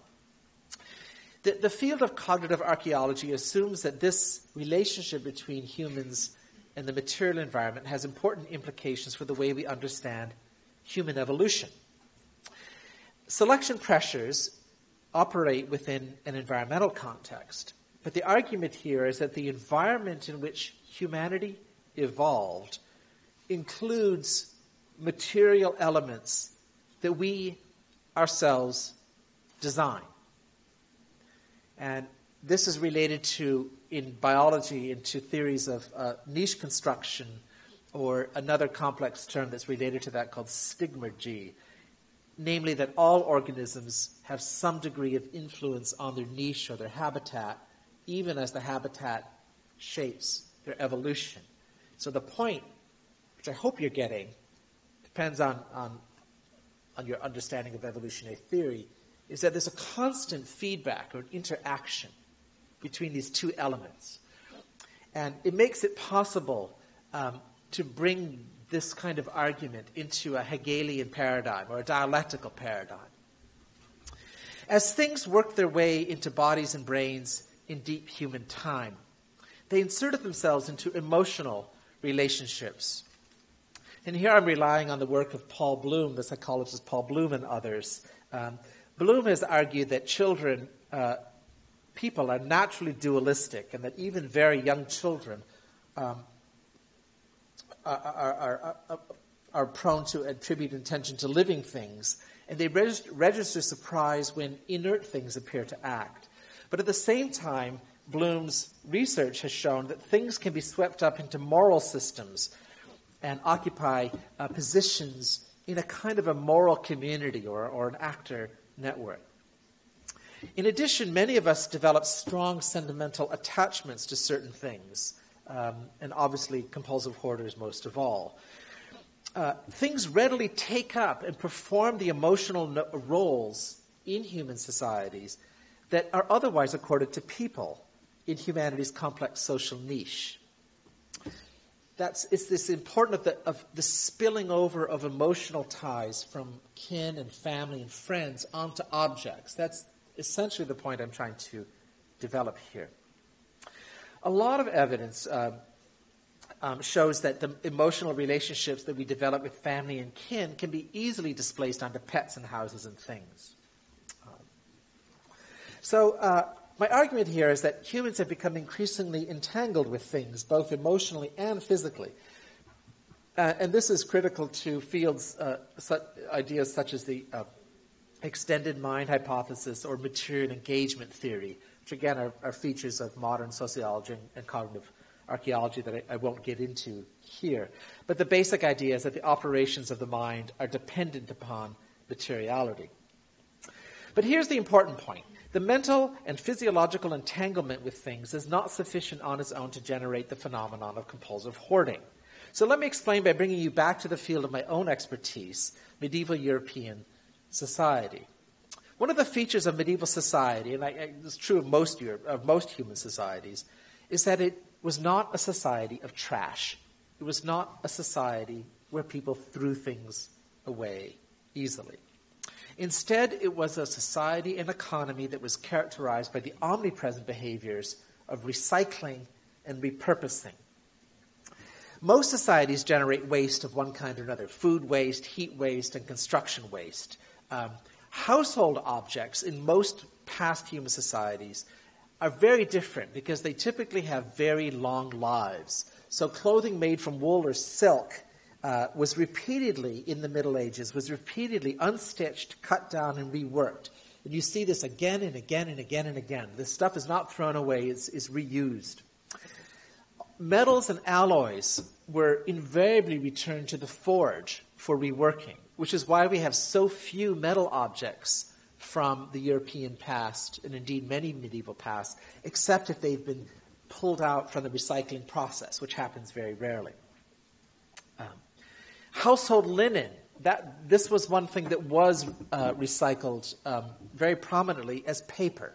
The field of cognitive archaeology assumes that this relationship between humans and the material environment has important implications for the way we understand human evolution. Selection pressures operate within an environmental context, but the argument here is that the environment in which humanity evolved includes material elements that we ourselves design. And this is related to, in biology, into theories of niche construction, or another complex term that's related to that called stigmergy, namely that all organisms have some degree of influence on their niche or their habitat, even as the habitat shapes their evolution. So the point, which I hope you're getting, depends on your understanding of evolutionary theory, is that there's a constant feedback or interaction between these two elements. And it makes it possible to bring this kind of argument into a Hegelian paradigm or a dialectical paradigm. As things work their way into bodies and brains in deep human time, they inserted themselves into emotional relationships. And here I'm relying on the work of Paul Bloom, the psychologist Paul Bloom and others. Bloom has argued that people are naturally dualistic, and that even very young children are prone to attribute intention to living things, and they register surprise when inert things appear to act. But at the same time, Bloom's research has shown that things can be swept up into moral systems and occupy positions in a kind of a moral community or an actor network. In addition, many of us develop strong sentimental attachments to certain things, and obviously compulsive hoarders most of all. Things readily take up and perform the emotional roles in human societies that are otherwise accorded to people in humanity's complex social niche. It's this important of the spilling over of emotional ties from kin and family and friends onto objects. That's essentially the point I'm trying to develop here. A lot of evidence shows that the emotional relationships that we develop with family and kin can be easily displaced onto pets and houses and things. My argument here is that humans have become increasingly entangled with things, both emotionally and physically. And this is critical to fields, ideas such as the extended mind hypothesis or material engagement theory, which again are features of modern sociology and cognitive archaeology that I won't get into here. But the basic idea is that the operations of the mind are dependent upon materiality. But here's the important point. The mental and physiological entanglement with things is not sufficient on its own to generate the phenomenon of compulsive hoarding. So let me explain by bringing you back to the field of my own expertise, medieval European society. One of the features of medieval society, and it's true of most human societies, is that it was not a society of trash. It was not a society where people threw things away easily. Instead, it was a society and economy that was characterized by the omnipresent behaviors of recycling and repurposing. Most societies generate waste of one kind or another: food waste, heat waste, and construction waste. Household objects in most past human societies are very different because they typically have very long lives. So clothing made from wool or silk was repeatedly, in the Middle Ages, was repeatedly unstitched, cut down, and reworked. And you see this again and again and again and again. This stuff is not thrown away, it's reused. Metals and alloys were invariably returned to the forge for reworking, which is why we have so few metal objects from the European past, and indeed many medieval pasts, except if they've been pulled out from the recycling process, which happens very rarely. Household linen, this was one thing that was recycled very prominently as paper.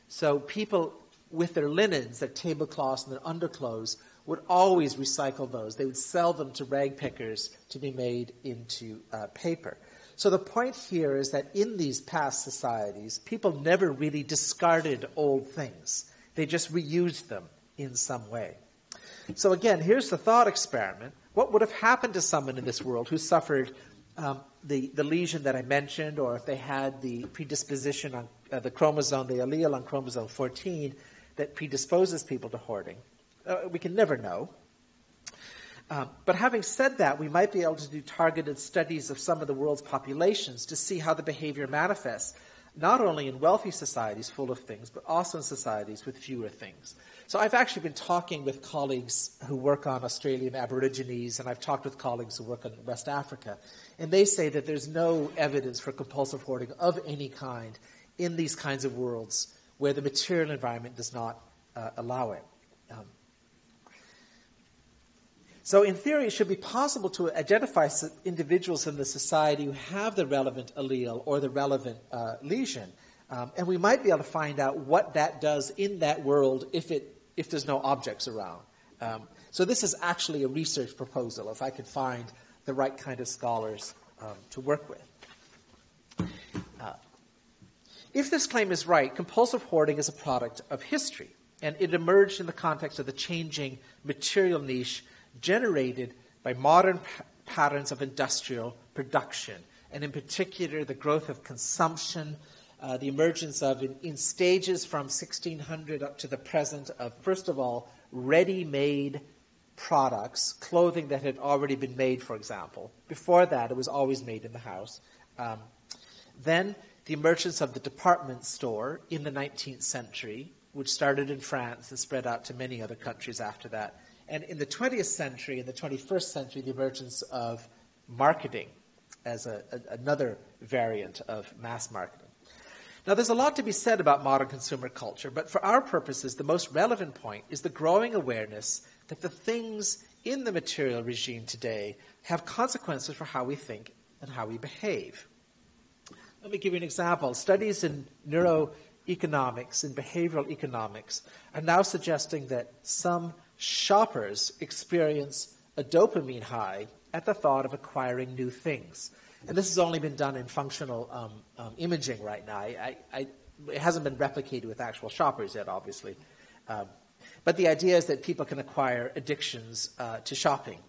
So people with their linens, their tablecloths and their underclothes, would always recycle those. They would sell them to rag pickers to be made into paper. So the point here is that in these past societies, people never really discarded old things. They just reused them in some way. So again, here's the thought experiment. What would have happened to someone in this world who suffered the lesion that I mentioned, or if they had the predisposition on the chromosome, the allele on chromosome 14 that predisposes people to hoarding? We can never know. But having said that, we might be able to do targeted studies of some of the world's populations to see how the behavior manifests, not only in wealthy societies full of things, but also in societies with fewer things. So I've actually been talking with colleagues who work on Australian Aborigines, and I've talked with colleagues who work on West Africa, and they say that there's no evidence for compulsive hoarding of any kind in these kinds of worlds where the material environment does not allow it. So in theory, it should be possible to identify individuals in the society who have the relevant allele or the relevant lesion, and we might be able to find out what that does in that world if there's no objects around. So this is actually a research proposal, if I could find the right kind of scholars to work with. If this claim is right, compulsive hoarding is a product of history, and it emerged in the context of the changing material niche generated by modern patterns of industrial production, and in particular the growth of consumption, the emergence of, in stages from 1600 up to the present, of, first of all, ready-made products, clothing that had already been made, for example. Before that, it was always made in the house. Then the emergence of the department store in the 19th century, which started in France and spread out to many other countries after that. And in the 20th century, in the 21st century, the emergence of marketing as another variant of mass marketing. Now, there's a lot to be said about modern consumer culture, but for our purposes, the most relevant point is the growing awareness that the things in the material regime today have consequences for how we think and how we behave. Let me give you an example. Studies in neuroeconomics and behavioral economics are now suggesting that some shoppers experience a dopamine high at the thought of acquiring new things. And this has only been done in functional imaging right now. It hasn't been replicated with actual shoppers yet, obviously. But the idea is that people can acquire addictions to shopping.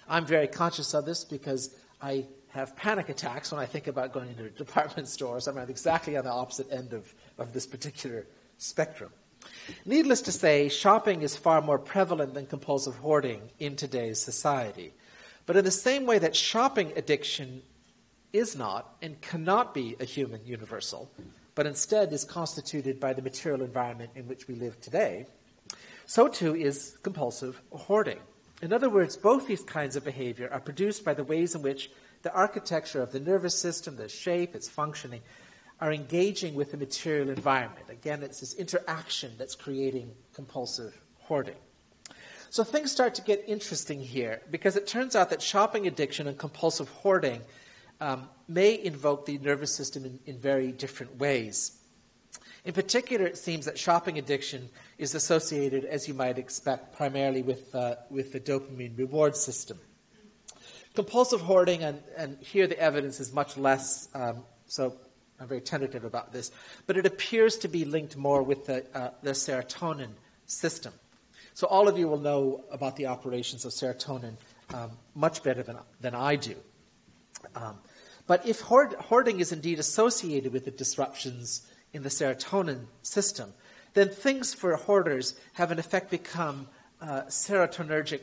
I'm very conscious of this because I have panic attacks when I think about going into a department store. So I'm exactly on the opposite end of this particular spectrum. Needless to say, shopping is far more prevalent than compulsive hoarding in today's society. But in the same way that shopping addiction is not and cannot be a human universal, but instead is constituted by the material environment in which we live today, so too is compulsive hoarding. In other words, both these kinds of behavior are produced by the ways in which the architecture of the nervous system, the shape, its functioning, are engaging with the material environment. Again, it's this interaction that's creating compulsive hoarding. So things start to get interesting here, because it turns out that shopping addiction and compulsive hoarding may invoke the nervous system in very different ways. In particular, it seems that shopping addiction is associated, as you might expect, primarily with the dopamine reward system. Compulsive hoarding, and here the evidence is much less, so I'm very tentative about this, but it appears to be linked more with the serotonin system. So all of you will know about the operations of serotonin much better than I do. But if hoarding is indeed associated with the disruptions in the serotonin system, then things for hoarders have in effect become serotonergic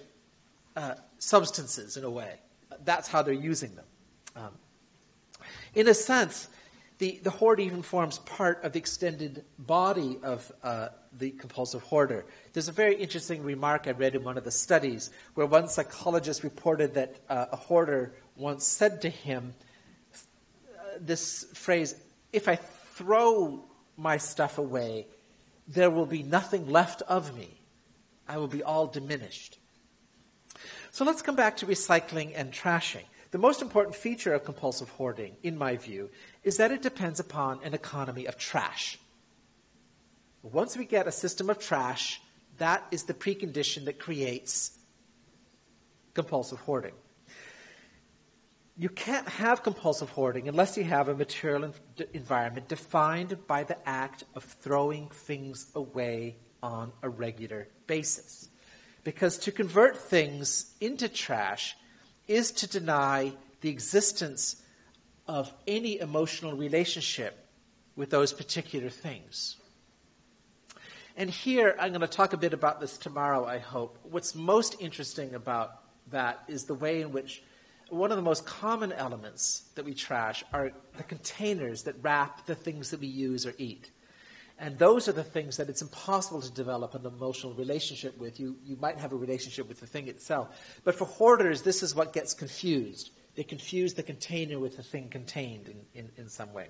substances in a way. That's how they're using them. In a sense, the hoard even forms part of the extended body of the compulsive hoarder. There's a very interesting remark I read in one of the studies where one psychologist reported that a hoarder once said to him this phrase, "If I throw my stuff away, there will be nothing left of me. I will be all diminished." So let's come back to recycling and trashing. The most important feature of compulsive hoarding, in my view, is that it depends upon an economy of trash. Once we get a system of trash, that is the precondition that creates compulsive hoarding. You can't have compulsive hoarding unless you have a material environment defined by the act of throwing things away on a regular basis. Because to convert things into trash is to deny the existence of any emotional relationship with those particular things. And here, I'm going to talk a bit about this tomorrow, I hope. What's most interesting about that is the way in which one of the most common elements that we trash are the containers that wrap the things that we use or eat. And those are the things that it's impossible to develop an emotional relationship with. You might have a relationship with the thing itself. But for hoarders, this is what gets confused. They confuse the container with the thing contained in some way.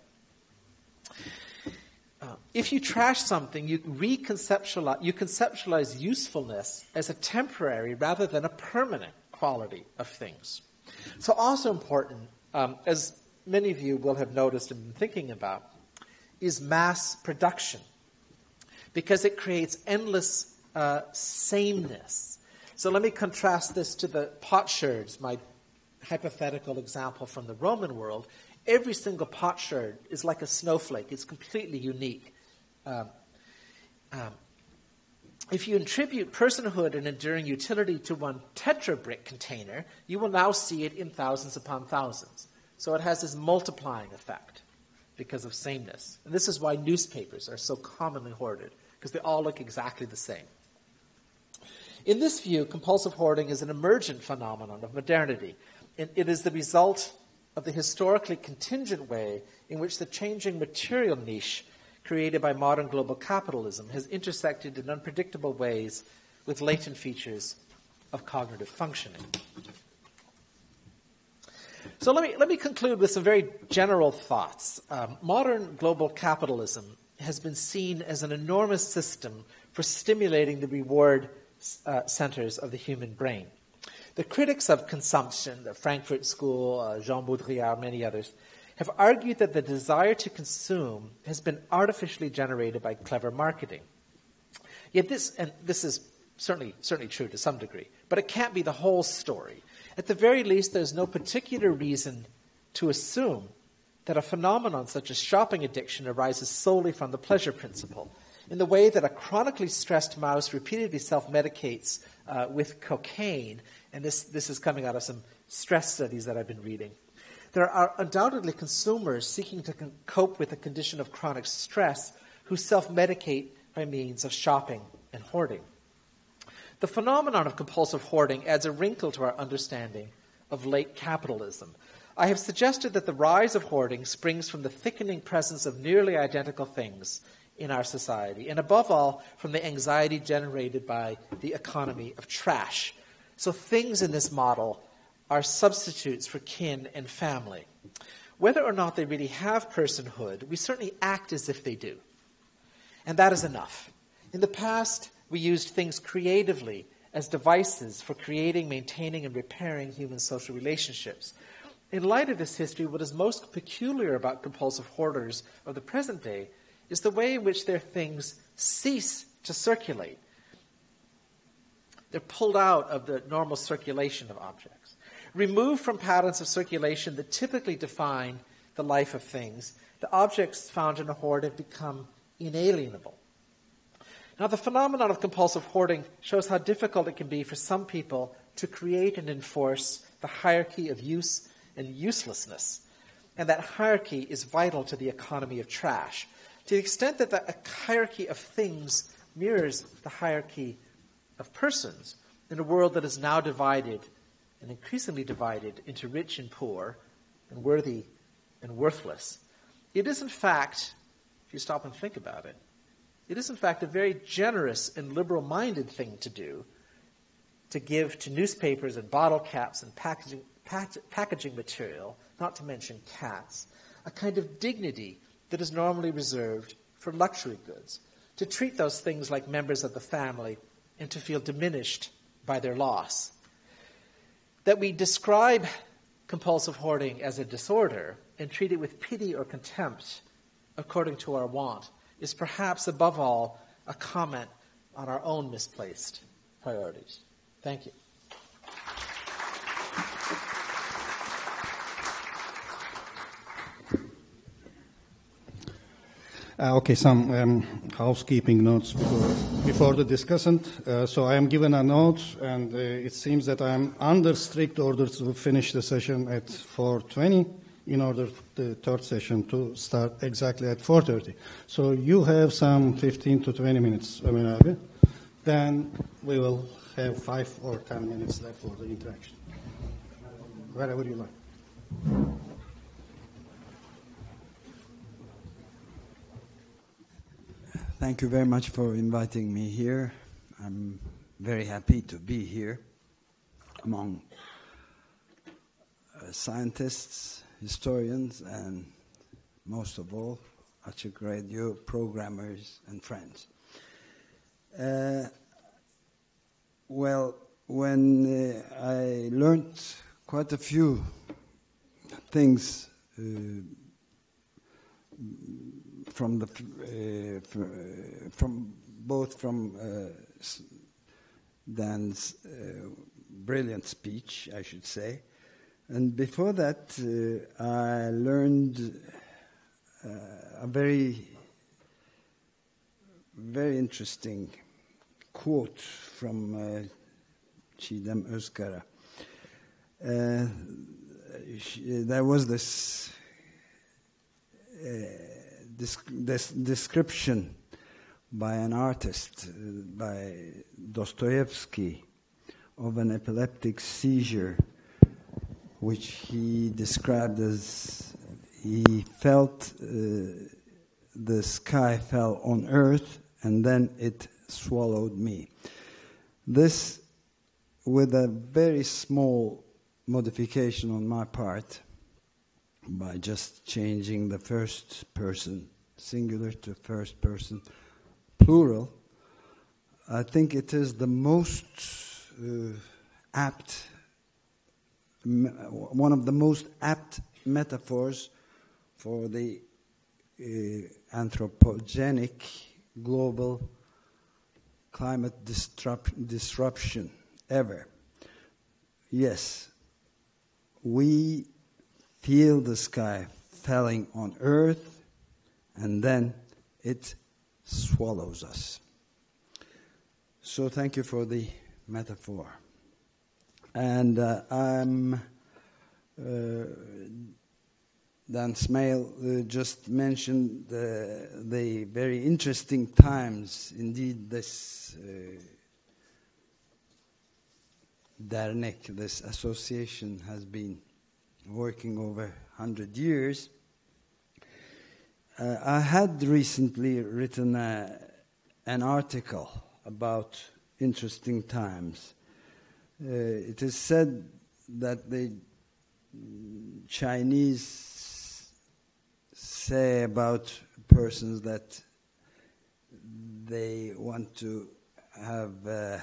If you trash something, you conceptualize usefulness as a temporary rather than a permanent quality of things. So also important, as many of you will have noticed and been thinking about, is mass production, because it creates endless sameness. So let me contrast this to the potsherds, my hypothetical example from the Roman world. Every single potsherd is like a snowflake. It's completely unique. If you attribute personhood and enduring utility to one tetrabrick container, you will now see it in thousands upon thousands. So it has this multiplying effect because of sameness. And this is why newspapers are so commonly hoarded, because they all look exactly the same. In this view, compulsive hoarding is an emergent phenomenon of modernity. And it is the result of the historically contingent way in which the changing material niche created by modern global capitalism has intersected in unpredictable ways with latent features of cognitive functioning. So let me conclude with some very general thoughts. Modern global capitalism has been seen as an enormous system for stimulating the reward centers of the human brain. The critics of consumption, the Frankfurt School, Jean Baudrillard, many others, have argued that the desire to consume has been artificially generated by clever marketing. Yet this is certainly true to some degree, but it can't be the whole story. At the very least, there's no particular reason to assume that a phenomenon such as shopping addiction arises solely from the pleasure principle, in the way that a chronically stressed mouse repeatedly self-medicates with cocaine, and this is coming out of some stress studies that I've been reading. There are undoubtedly consumers seeking to cope with a condition of chronic stress who self-medicate by means of shopping and hoarding. The phenomenon of compulsive hoarding adds a wrinkle to our understanding of late capitalism. I have suggested that the rise of hoarding springs from the thickening presence of nearly identical things in our society, and above all, from the anxiety generated by the economy of trash. So things in this model are substitutes for kin and family. Whether or not they really have personhood, we certainly act as if they do. And that is enough. In the past, we used things creatively as devices for creating, maintaining, and repairing human social relationships. In light of this history, what is most peculiar about compulsive hoarders of the present day is the way in which their things cease to circulate. They're pulled out of the normal circulation of objects. Removed from patterns of circulation that typically define the life of things, the objects found in a hoard have become inalienable. Now, the phenomenon of compulsive hoarding shows how difficult it can be for some people to create and enforce the hierarchy of use and uselessness. And that hierarchy is vital to the economy of trash. To the extent that the hierarchy of things mirrors the hierarchy of persons in a world that is now divided and increasingly divided into rich and poor and worthy and worthless, it is in fact, if you stop and think about it, it is in fact a very generous and liberal-minded thing to do, to give to newspapers and bottle caps and packaging material, not to mention cats, a kind of dignity that is normally reserved for luxury goods, to treat those things like members of the family and to feel diminished by their loss. That we describe compulsive hoarding as a disorder and treat it with pity or contempt according to our want is perhaps above all a comment on our own misplaced priorities. Thank you. Okay, some housekeeping notes before the discussant. So I am given a note, and it seems that I am under strict orders to finish the session at 4:20 in order for the third session to start exactly at 4:30. So you have some 15 to 20 minutes, Ömer abi. Then we will have 5 or 10 minutes left for the interaction. Wherever you like. Thank you very much for inviting me here. I'm very happy to be here among scientists, historians, and most of all, Açık Radio programmers and friends. Well, when I learned quite a few things from Dan's brilliant speech, I should say, and before that, I learned a very, very interesting quote from Çiğdem Özkara. There was this description by an artist, by Dostoevsky, of an epileptic seizure, which he described as he felt the sky fell on earth and then it swallowed me. This, with a very small modification on my part, by just changing the first person singular to first person plural, I think it is the most apt, one of the most apt metaphors for the anthropogenic global climate disruption ever. Yes, we feel the sky falling on earth, and then it swallows us. So thank you for the metaphor. And Dan Smail just mentioned the very interesting times. Indeed, this dernek, this association, has been working over 100 years. I had recently written an article about interesting times. It is said that the Chinese say about persons that they want to have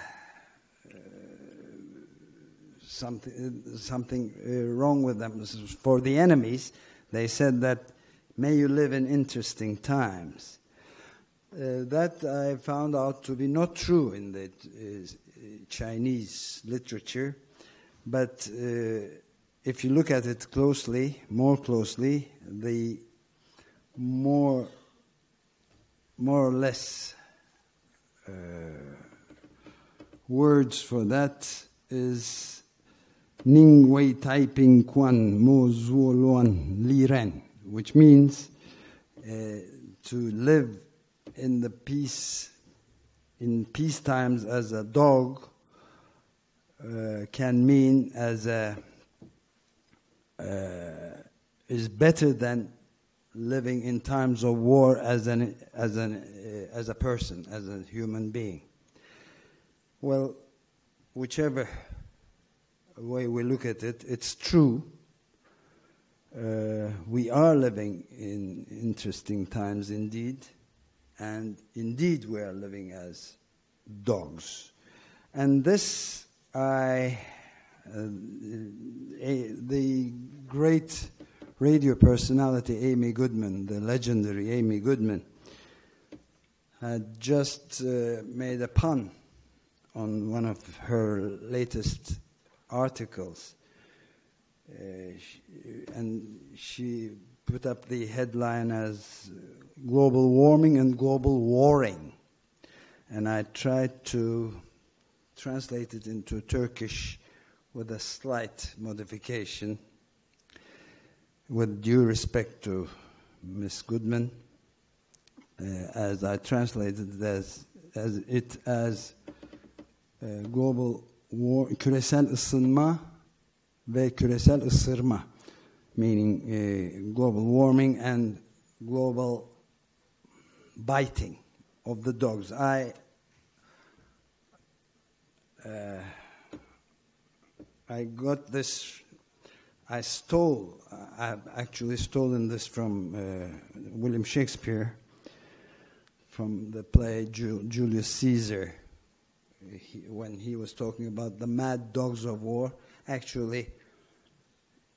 something wrong with them. For the enemies, they said that, may you live in interesting times. That I found out to be not true in the Chinese literature, but if you look at it closely, more closely, the more or less words for that is Ning Wei Taiping Quan Mo Zuo Luan Li Ren, which means to live in peace times as a dog can mean is better than living in times of war as a person, as a human being. Well, whichever way we look at it, it's true. We are living in interesting times indeed, and indeed we are living as dogs. And this, the great radio personality Amy Goodman, the legendary Amy Goodman, had just made a pun on one of her latest articles. And she put up the headline as global warming and global warring. And I tried to translate it into Turkish with a slight modification. With due respect to Miss Goodman, as I translated it as global war, küresel ısınma ve küresel ısırma, meaning global warming and global biting of the dogs. I got this. I've actually stolen this from William Shakespeare, from the play Julius Caesar, when he was talking about the mad dogs of war. Actually,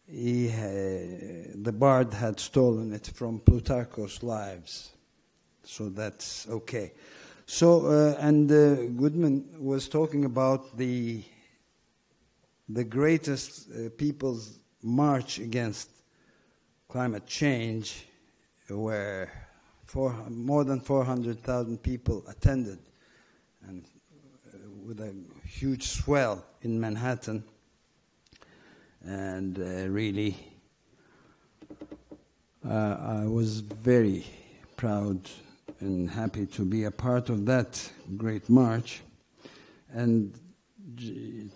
the bard had stolen it from Plutarch's Lives, so that's okay. So, and Goodman was talking about the greatest people's march against climate change, where more than 400,000 people attended, and with a huge swell in Manhattan. And really, I was very proud and happy to be a part of that great march. And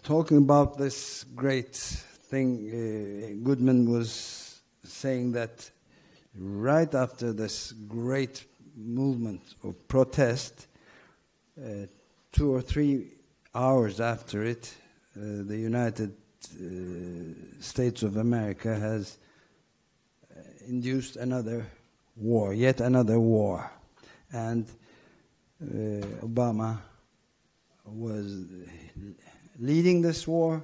talking about this great thing, Goodman was saying that right after this great movement of protest, 2 or 3 hours after it, the United States of America has induced another war, yet another war. And Obama was leading this war,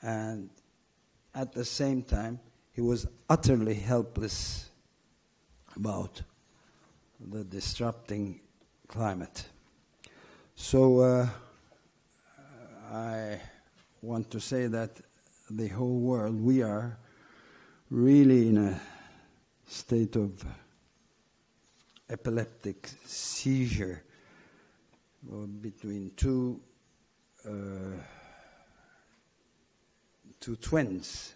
and at the same time, he was utterly helpless about the disrupting climate. So I want to say that the whole world, we are really in a state of epileptic seizure between two twins,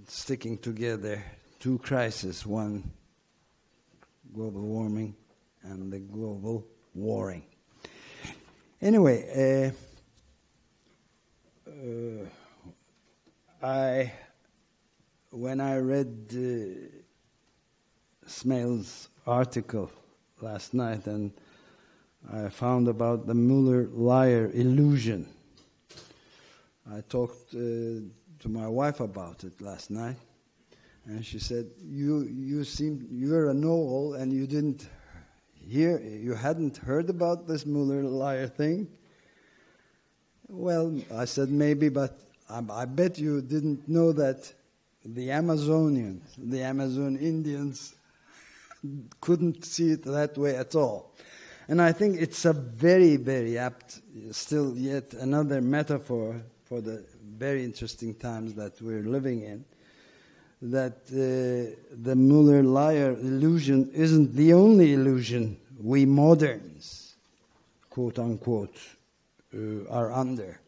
sticking together, two crises, one global warming and the global warring. Anyway, when I read Smail's article last night, and I found about the Mueller-Lyer illusion, I talked to my wife about it last night, and she said, "You're a know-all, and you hadn't heard about this Mueller-Lyer thing?" Well, I said maybe, but I bet you didn't know that the Amazon Indians couldn't see it that way at all. And I think it's a very, very apt, still yet another metaphor for the very interesting times that we're living in. that the Muller-Lyer illusion isn't the only illusion we moderns, quote unquote, are under.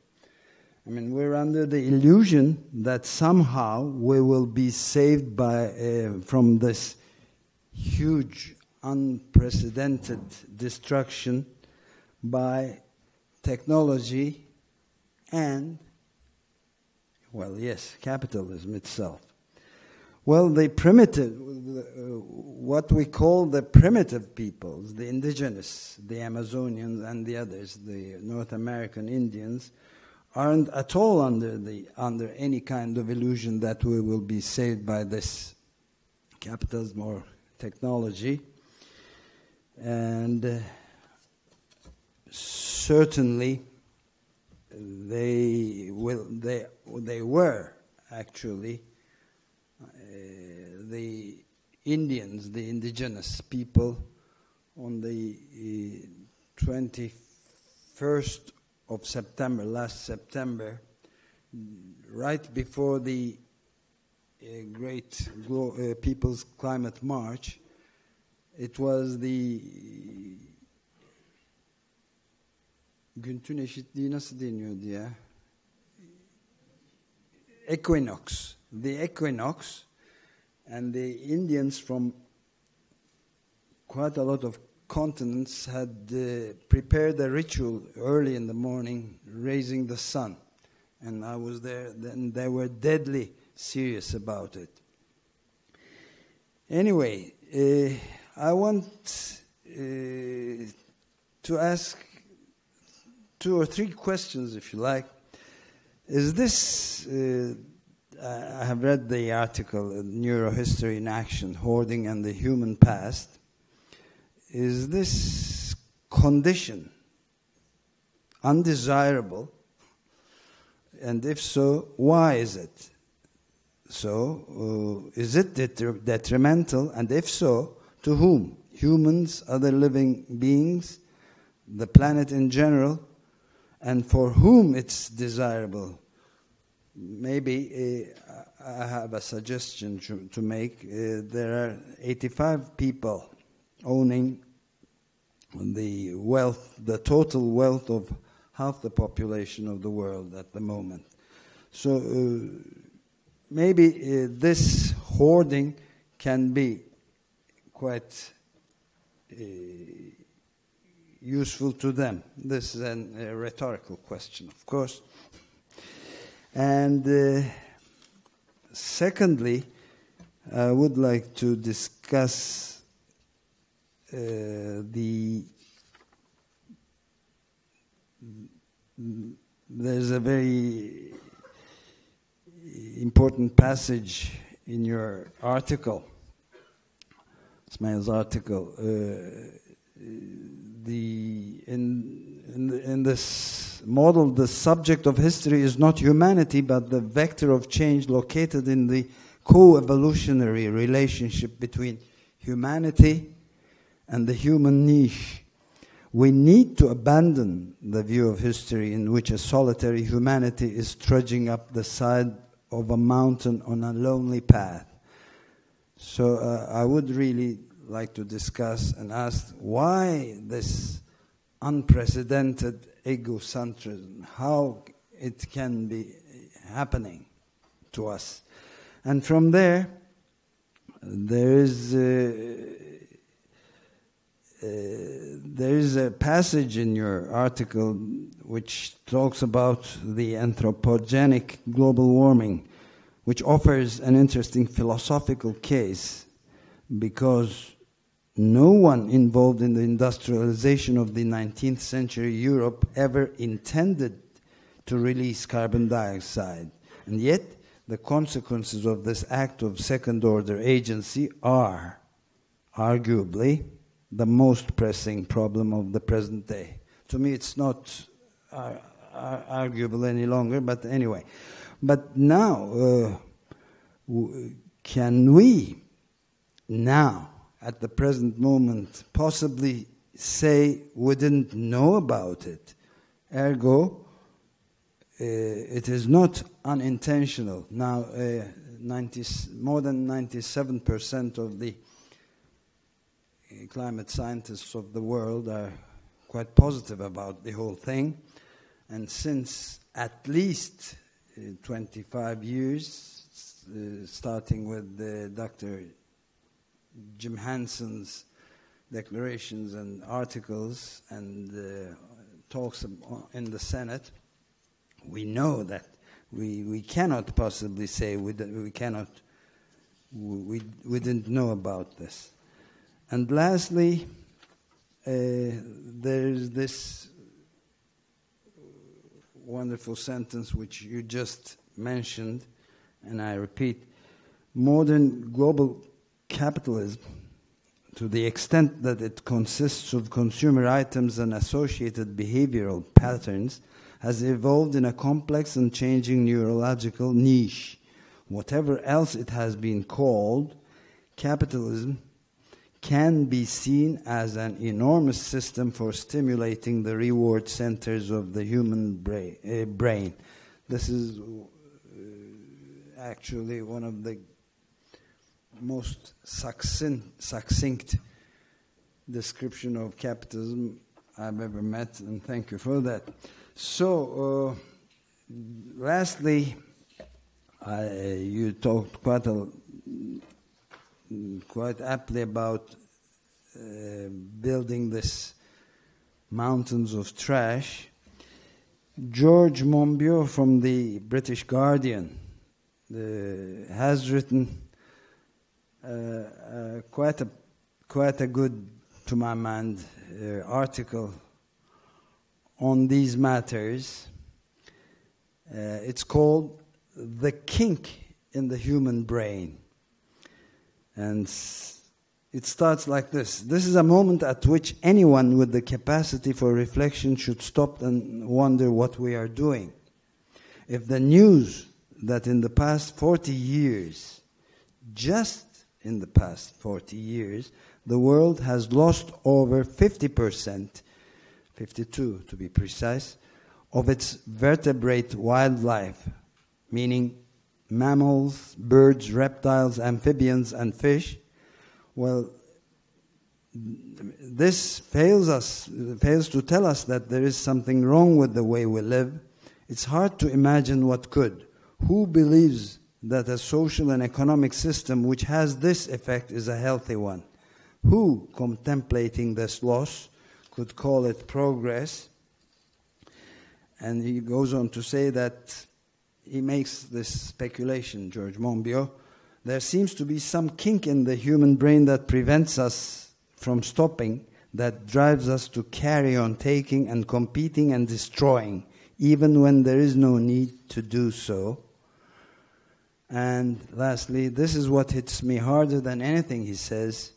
I mean, we're under the illusion that somehow we will be saved from this huge, unprecedented destruction by technology and, well, yes, capitalism itself. Well, the primitive, what we call the primitive peoples, the indigenous, the Amazonians and the others, the North American Indians, aren't at all under any kind of illusion that we will be saved by this capitalism or technology. And certainly they were actually the Indians, the indigenous people, on the 21st of September, last September, right before the great People's Climate March. It was the Güntün eşitliği nasıl deniyordu ya? Equinox. The equinox, and the Indians from quite a lot of continents had prepared a ritual early in the morning, raising the sun. And I was there, then they were deadly serious about it. Anyway, I want to ask 2 or 3 questions, if you like. Is this, I have read the article, Neurohistory in Action, Hoarding and the Human Past. Is this condition undesirable? And if so, why is it so? Is it detrimental? And if so, to whom? Humans, other living beings, the planet in general, and for whom it's desirable? Maybe I have a suggestion to make. There are 85 people owning the wealth, the total wealth of half the population of the world at the moment. So maybe this hoarding can be quite useful to them. This is a rhetorical question, of course. And secondly, I would like to discuss there's a very important passage in your article, Ismail's article. In this model, the subject of history is not humanity, but the vector of change located in the co-evolutionary relationship between humanity and the human niche. We need to abandon the view of history in which a solitary humanity is trudging up the side of a mountain on a lonely path. So I would really like to discuss and ask why this unprecedented egocentrism, how it can be happening to us. And from there is a passage in your article which talks about the anthropogenic global warming, which offers an interesting philosophical case, because no one involved in the industrialization of the 19th century Europe ever intended to release carbon dioxide. And yet, the consequences of this act of second-order agency are, arguably, the most pressing problem of the present day. To me, it's not arguable any longer, but anyway. But now, can we now, at the present moment, possibly say we didn't know about it? Ergo, it is not unintentional. Now, more than 97% of the climate scientists of the world are quite positive about the whole thing. And since at least 25 years, starting with Dr. Jim Hansen's declarations and articles and talks in the Senate, we know that we cannot possibly say we didn't know about this. And lastly, there's this wonderful sentence which you just mentioned, and I repeat: modern global capitalism, to the extent that it consists of consumer items and associated behavioral patterns, has evolved in a complex and changing neurological niche. Whatever else it has been called, capitalism can be seen as an enormous system for stimulating the reward centers of the human brain. This is actually one of the most succinct description of capitalism I've ever met, and thank you for that. So, lastly, you talked quite aptly about building this mountains of trash. George Monbiot from the British Guardian has written quite a good, to my mind, article on these matters. It's called "The Kink in the Human Brain." And it starts like this: "This is a moment at which anyone with the capacity for reflection should stop and wonder what we are doing. If the news that in the past 40 years, just in the past 40 years, the world has lost over 50%, 52 to be precise, of its vertebrate wildlife, meaning mammals, birds, reptiles, amphibians, and fish, well, this fails to tell us that there is something wrong with the way we live. It's hard to imagine what could. Who believes that a social and economic system which has this effect is a healthy one? Who, contemplating this loss, could call it progress?" And he goes on to say that he makes this speculation, George Monbiot: "There seems to be some kink in the human brain that prevents us from stopping, that drives us to carry on taking and competing and destroying, even when there is no need to do so." And lastly, this is what hits me harder than anything, he says: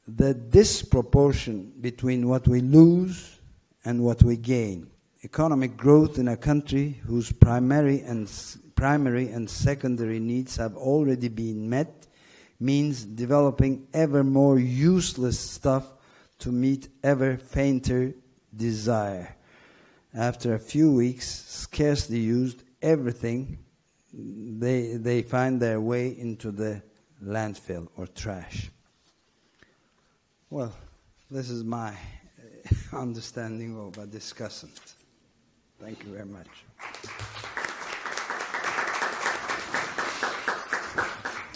"The disproportion between what we lose and what we gain. Economic growth in a country whose primary and secondary needs have already been met means developing ever more useless stuff to meet ever fainter desire. After a few weeks, scarcely used, everything they find their way into the landfill or trash." Well, this is my understanding of a discussant. Thank you very much.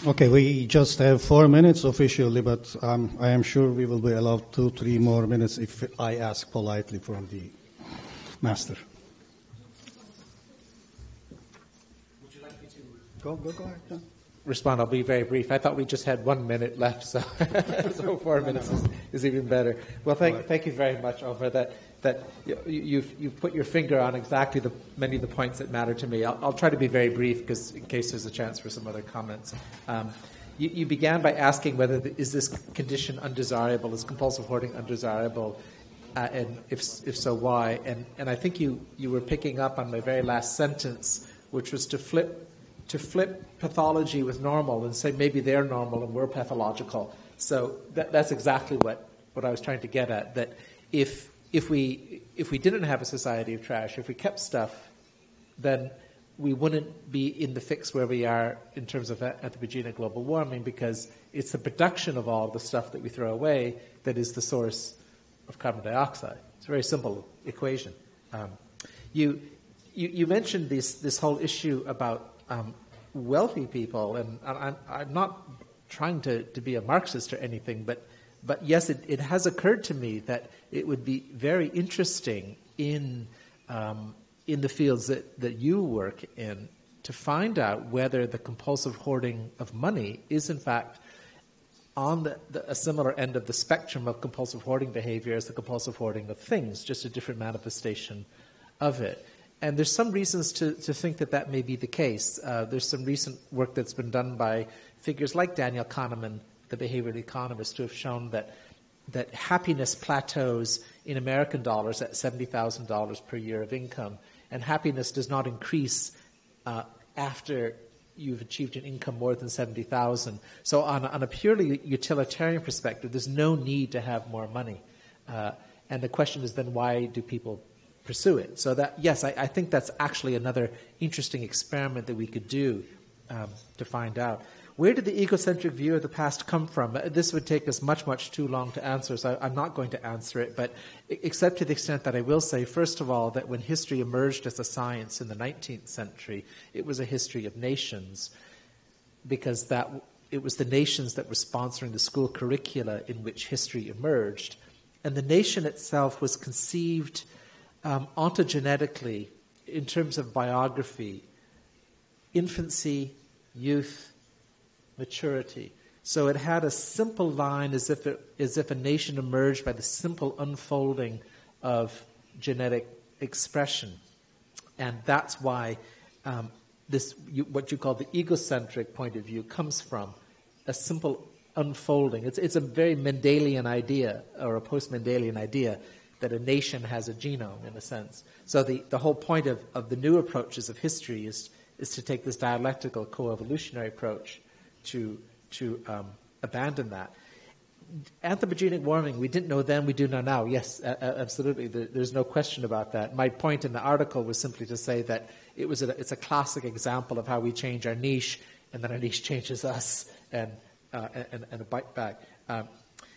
Okay, we just have 4 minutes officially, but I am sure we will be allowed 2-3 more minutes if I ask politely from the master. Would you like me to Go ahead. Yeah. respond? I'll be very brief. I thought we just had 1 minute left, so 4 minutes is even better. Well, thank you very much, Omer, that you've put your finger on exactly many of the points that matter to me. I'll try to be very brief, because in case there's a chance for some other comments. You began by asking whether is this condition undesirable, is compulsive hoarding undesirable, and if so, why? And I think you were picking up on my very last sentence, which was to flip pathology with normal and say maybe they're normal and we're pathological. So that's exactly what I was trying to get at, that if we didn't have a society of trash, if we kept stuff, then we wouldn't be in the fix where we are in terms of anthropogenic global warming, because it's the production of all the stuff that we throw away that is the source of carbon dioxide. It's a very simple equation. You mentioned this whole issue about wealthy people, and I'm not trying to be a Marxist or anything, but yes, it has occurred to me that it would be very interesting in the fields that you work in to find out whether the compulsive hoarding of money is in fact on a similar end of the spectrum of compulsive hoarding behavior as the compulsive hoarding of things, just a different manifestation of it. And there's some reasons to think that may be the case. There's some recent work that's been done by figures like Daniel Kahneman, the behavioral economist, who have shown that happiness plateaus in American dollars at $70,000 per year of income, and happiness does not increase after you've achieved an income more than $70,000. So on a purely utilitarian perspective, there's no need to have more money. And the question is then, why do people pursue it? So that, yes, I think that's actually another interesting experiment that we could do to find out. Where did the egocentric view of the past come from? This would take us much, much too long to answer, so I'm not going to answer it, but except to the extent that I will say, first of all, that when history emerged as a science in the 19th century, it was a history of nations, because it was the nations that were sponsoring the school curricula in which history emerged. And the nation itself was conceived ontogenetically in terms of biography, infancy, youth, maturity. So it had a simple line as if a nation emerged by the simple unfolding of genetic expression. And that's why what you call the egocentric point of view comes from a simple unfolding. It's a very Mendelian idea, or a post-Mendelian idea, that a nation has a genome, in a sense. So the whole point of the new approaches of history is to take this dialectical co-evolutionary approach to abandon that. Anthropogenic warming, we didn't know then, we do know now. Yes, absolutely. There's no question about that. My point in the article was simply to say that it's a classic example of how we change our niche, and then our niche changes us, and a bite back.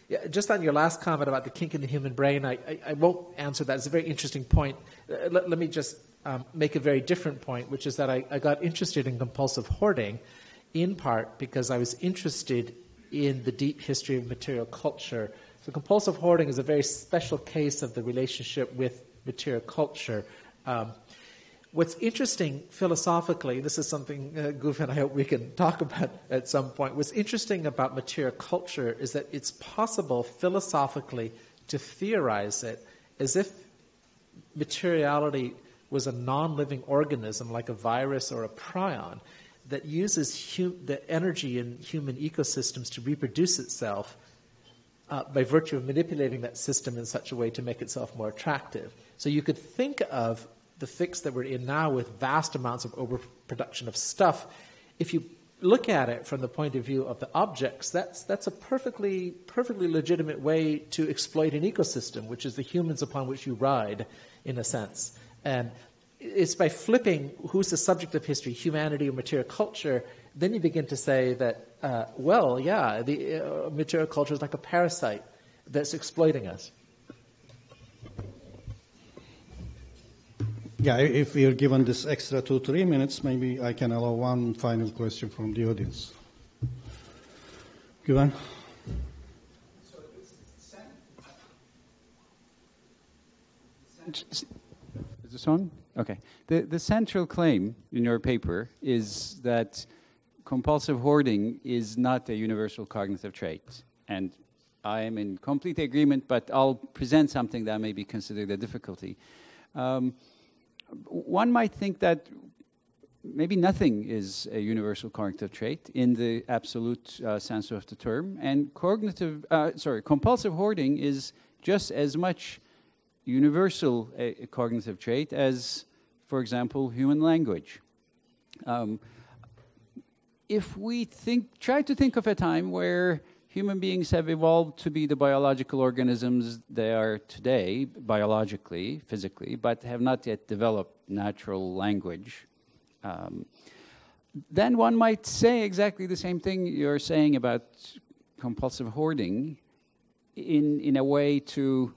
Yeah, just on your last comment about the kink in the human brain, I won't answer that. It's a very interesting point. Let me just make a very different point, which is that I got interested in compulsive hoarding in part because I was interested in the deep history of material culture. So compulsive hoarding is a very special case of the relationship with material culture. What's interesting philosophically, this is something, Goof, and I hope we can talk about at some point, what's interesting about material culture is that it's possible philosophically to theorize it as if materiality was a non-living organism like a virus or a prion that uses the energy in human ecosystems to reproduce itself by virtue of manipulating that system in such a way to make itself more attractive. So you could think of the fix that we're in now with vast amounts of overproduction of stuff. If you look at it from the point of view of the objects, that's a perfectly legitimate way to exploit an ecosystem, which is the humans upon which you ride, in a sense. And it's by flipping who's the subject of history, humanity or material culture, then you begin to say that, the material culture is like a parasite that's exploiting us. Yeah, if we are given this extra 2-3 minutes, maybe I can allow one final question from the audience. Güven? Is this on? Okay. The central claim in your paper is that compulsive hoarding is not a universal cognitive trait. And I am in complete agreement, but I'll present something that may be considered a difficulty. One might think that maybe nothing is a universal cognitive trait in the absolute sense of the term, and compulsive hoarding is just as much universal a cognitive trait as, for example, human language. If we try to think of a time where human beings have evolved to be the biological organisms they are today, biologically, physically, but have not yet developed natural language, Then one might say exactly the same thing you're saying about compulsive hoarding in a way to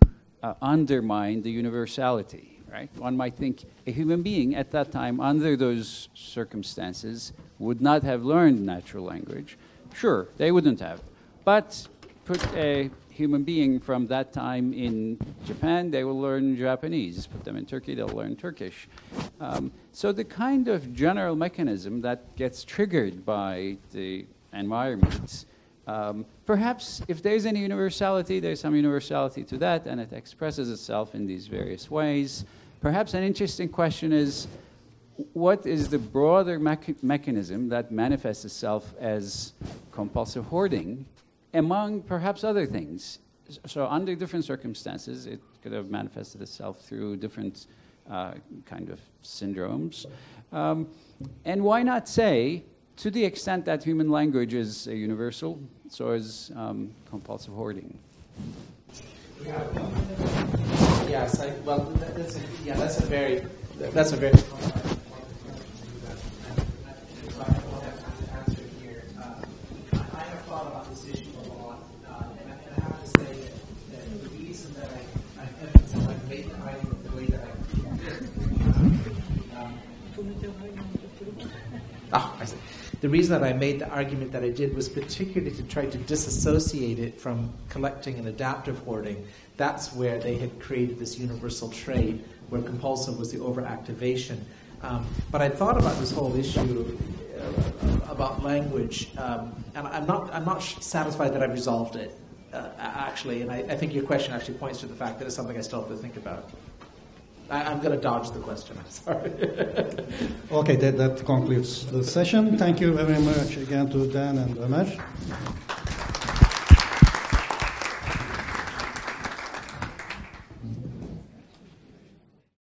undermine the universality, right? One might think a human being at that time, under those circumstances, would not have learned natural language. Sure, they wouldn't have. But put a human being from that time in Japan, they will learn Japanese. Put them in Turkey, they'll learn Turkish. So the kind of general mechanism that gets triggered by the environment, perhaps if there's any universality, there's some universality to that, and it expresses itself in these various ways. Perhaps an interesting question is, what is the broader mechanism that manifests itself as compulsive hoarding among perhaps other things? So under different circumstances, it could have manifested itself through different kind of syndromes. And why not say, to the extent that human language is a universal, so is compulsive hoarding? Yes, that's a very The reason that I made the argument that I did was particularly to try to disassociate it from collecting and adaptive hoarding. That's where they had created this universal trait, where compulsive was the overactivation. But I thought about this whole issue about language, and I'm not satisfied that I've resolved it, actually. And I think your question actually points to the fact that it's something I still have to think about. I'm going to dodge the question. I'm sorry. Okay, that concludes the session. Thank you very much again to Dan and Ömer.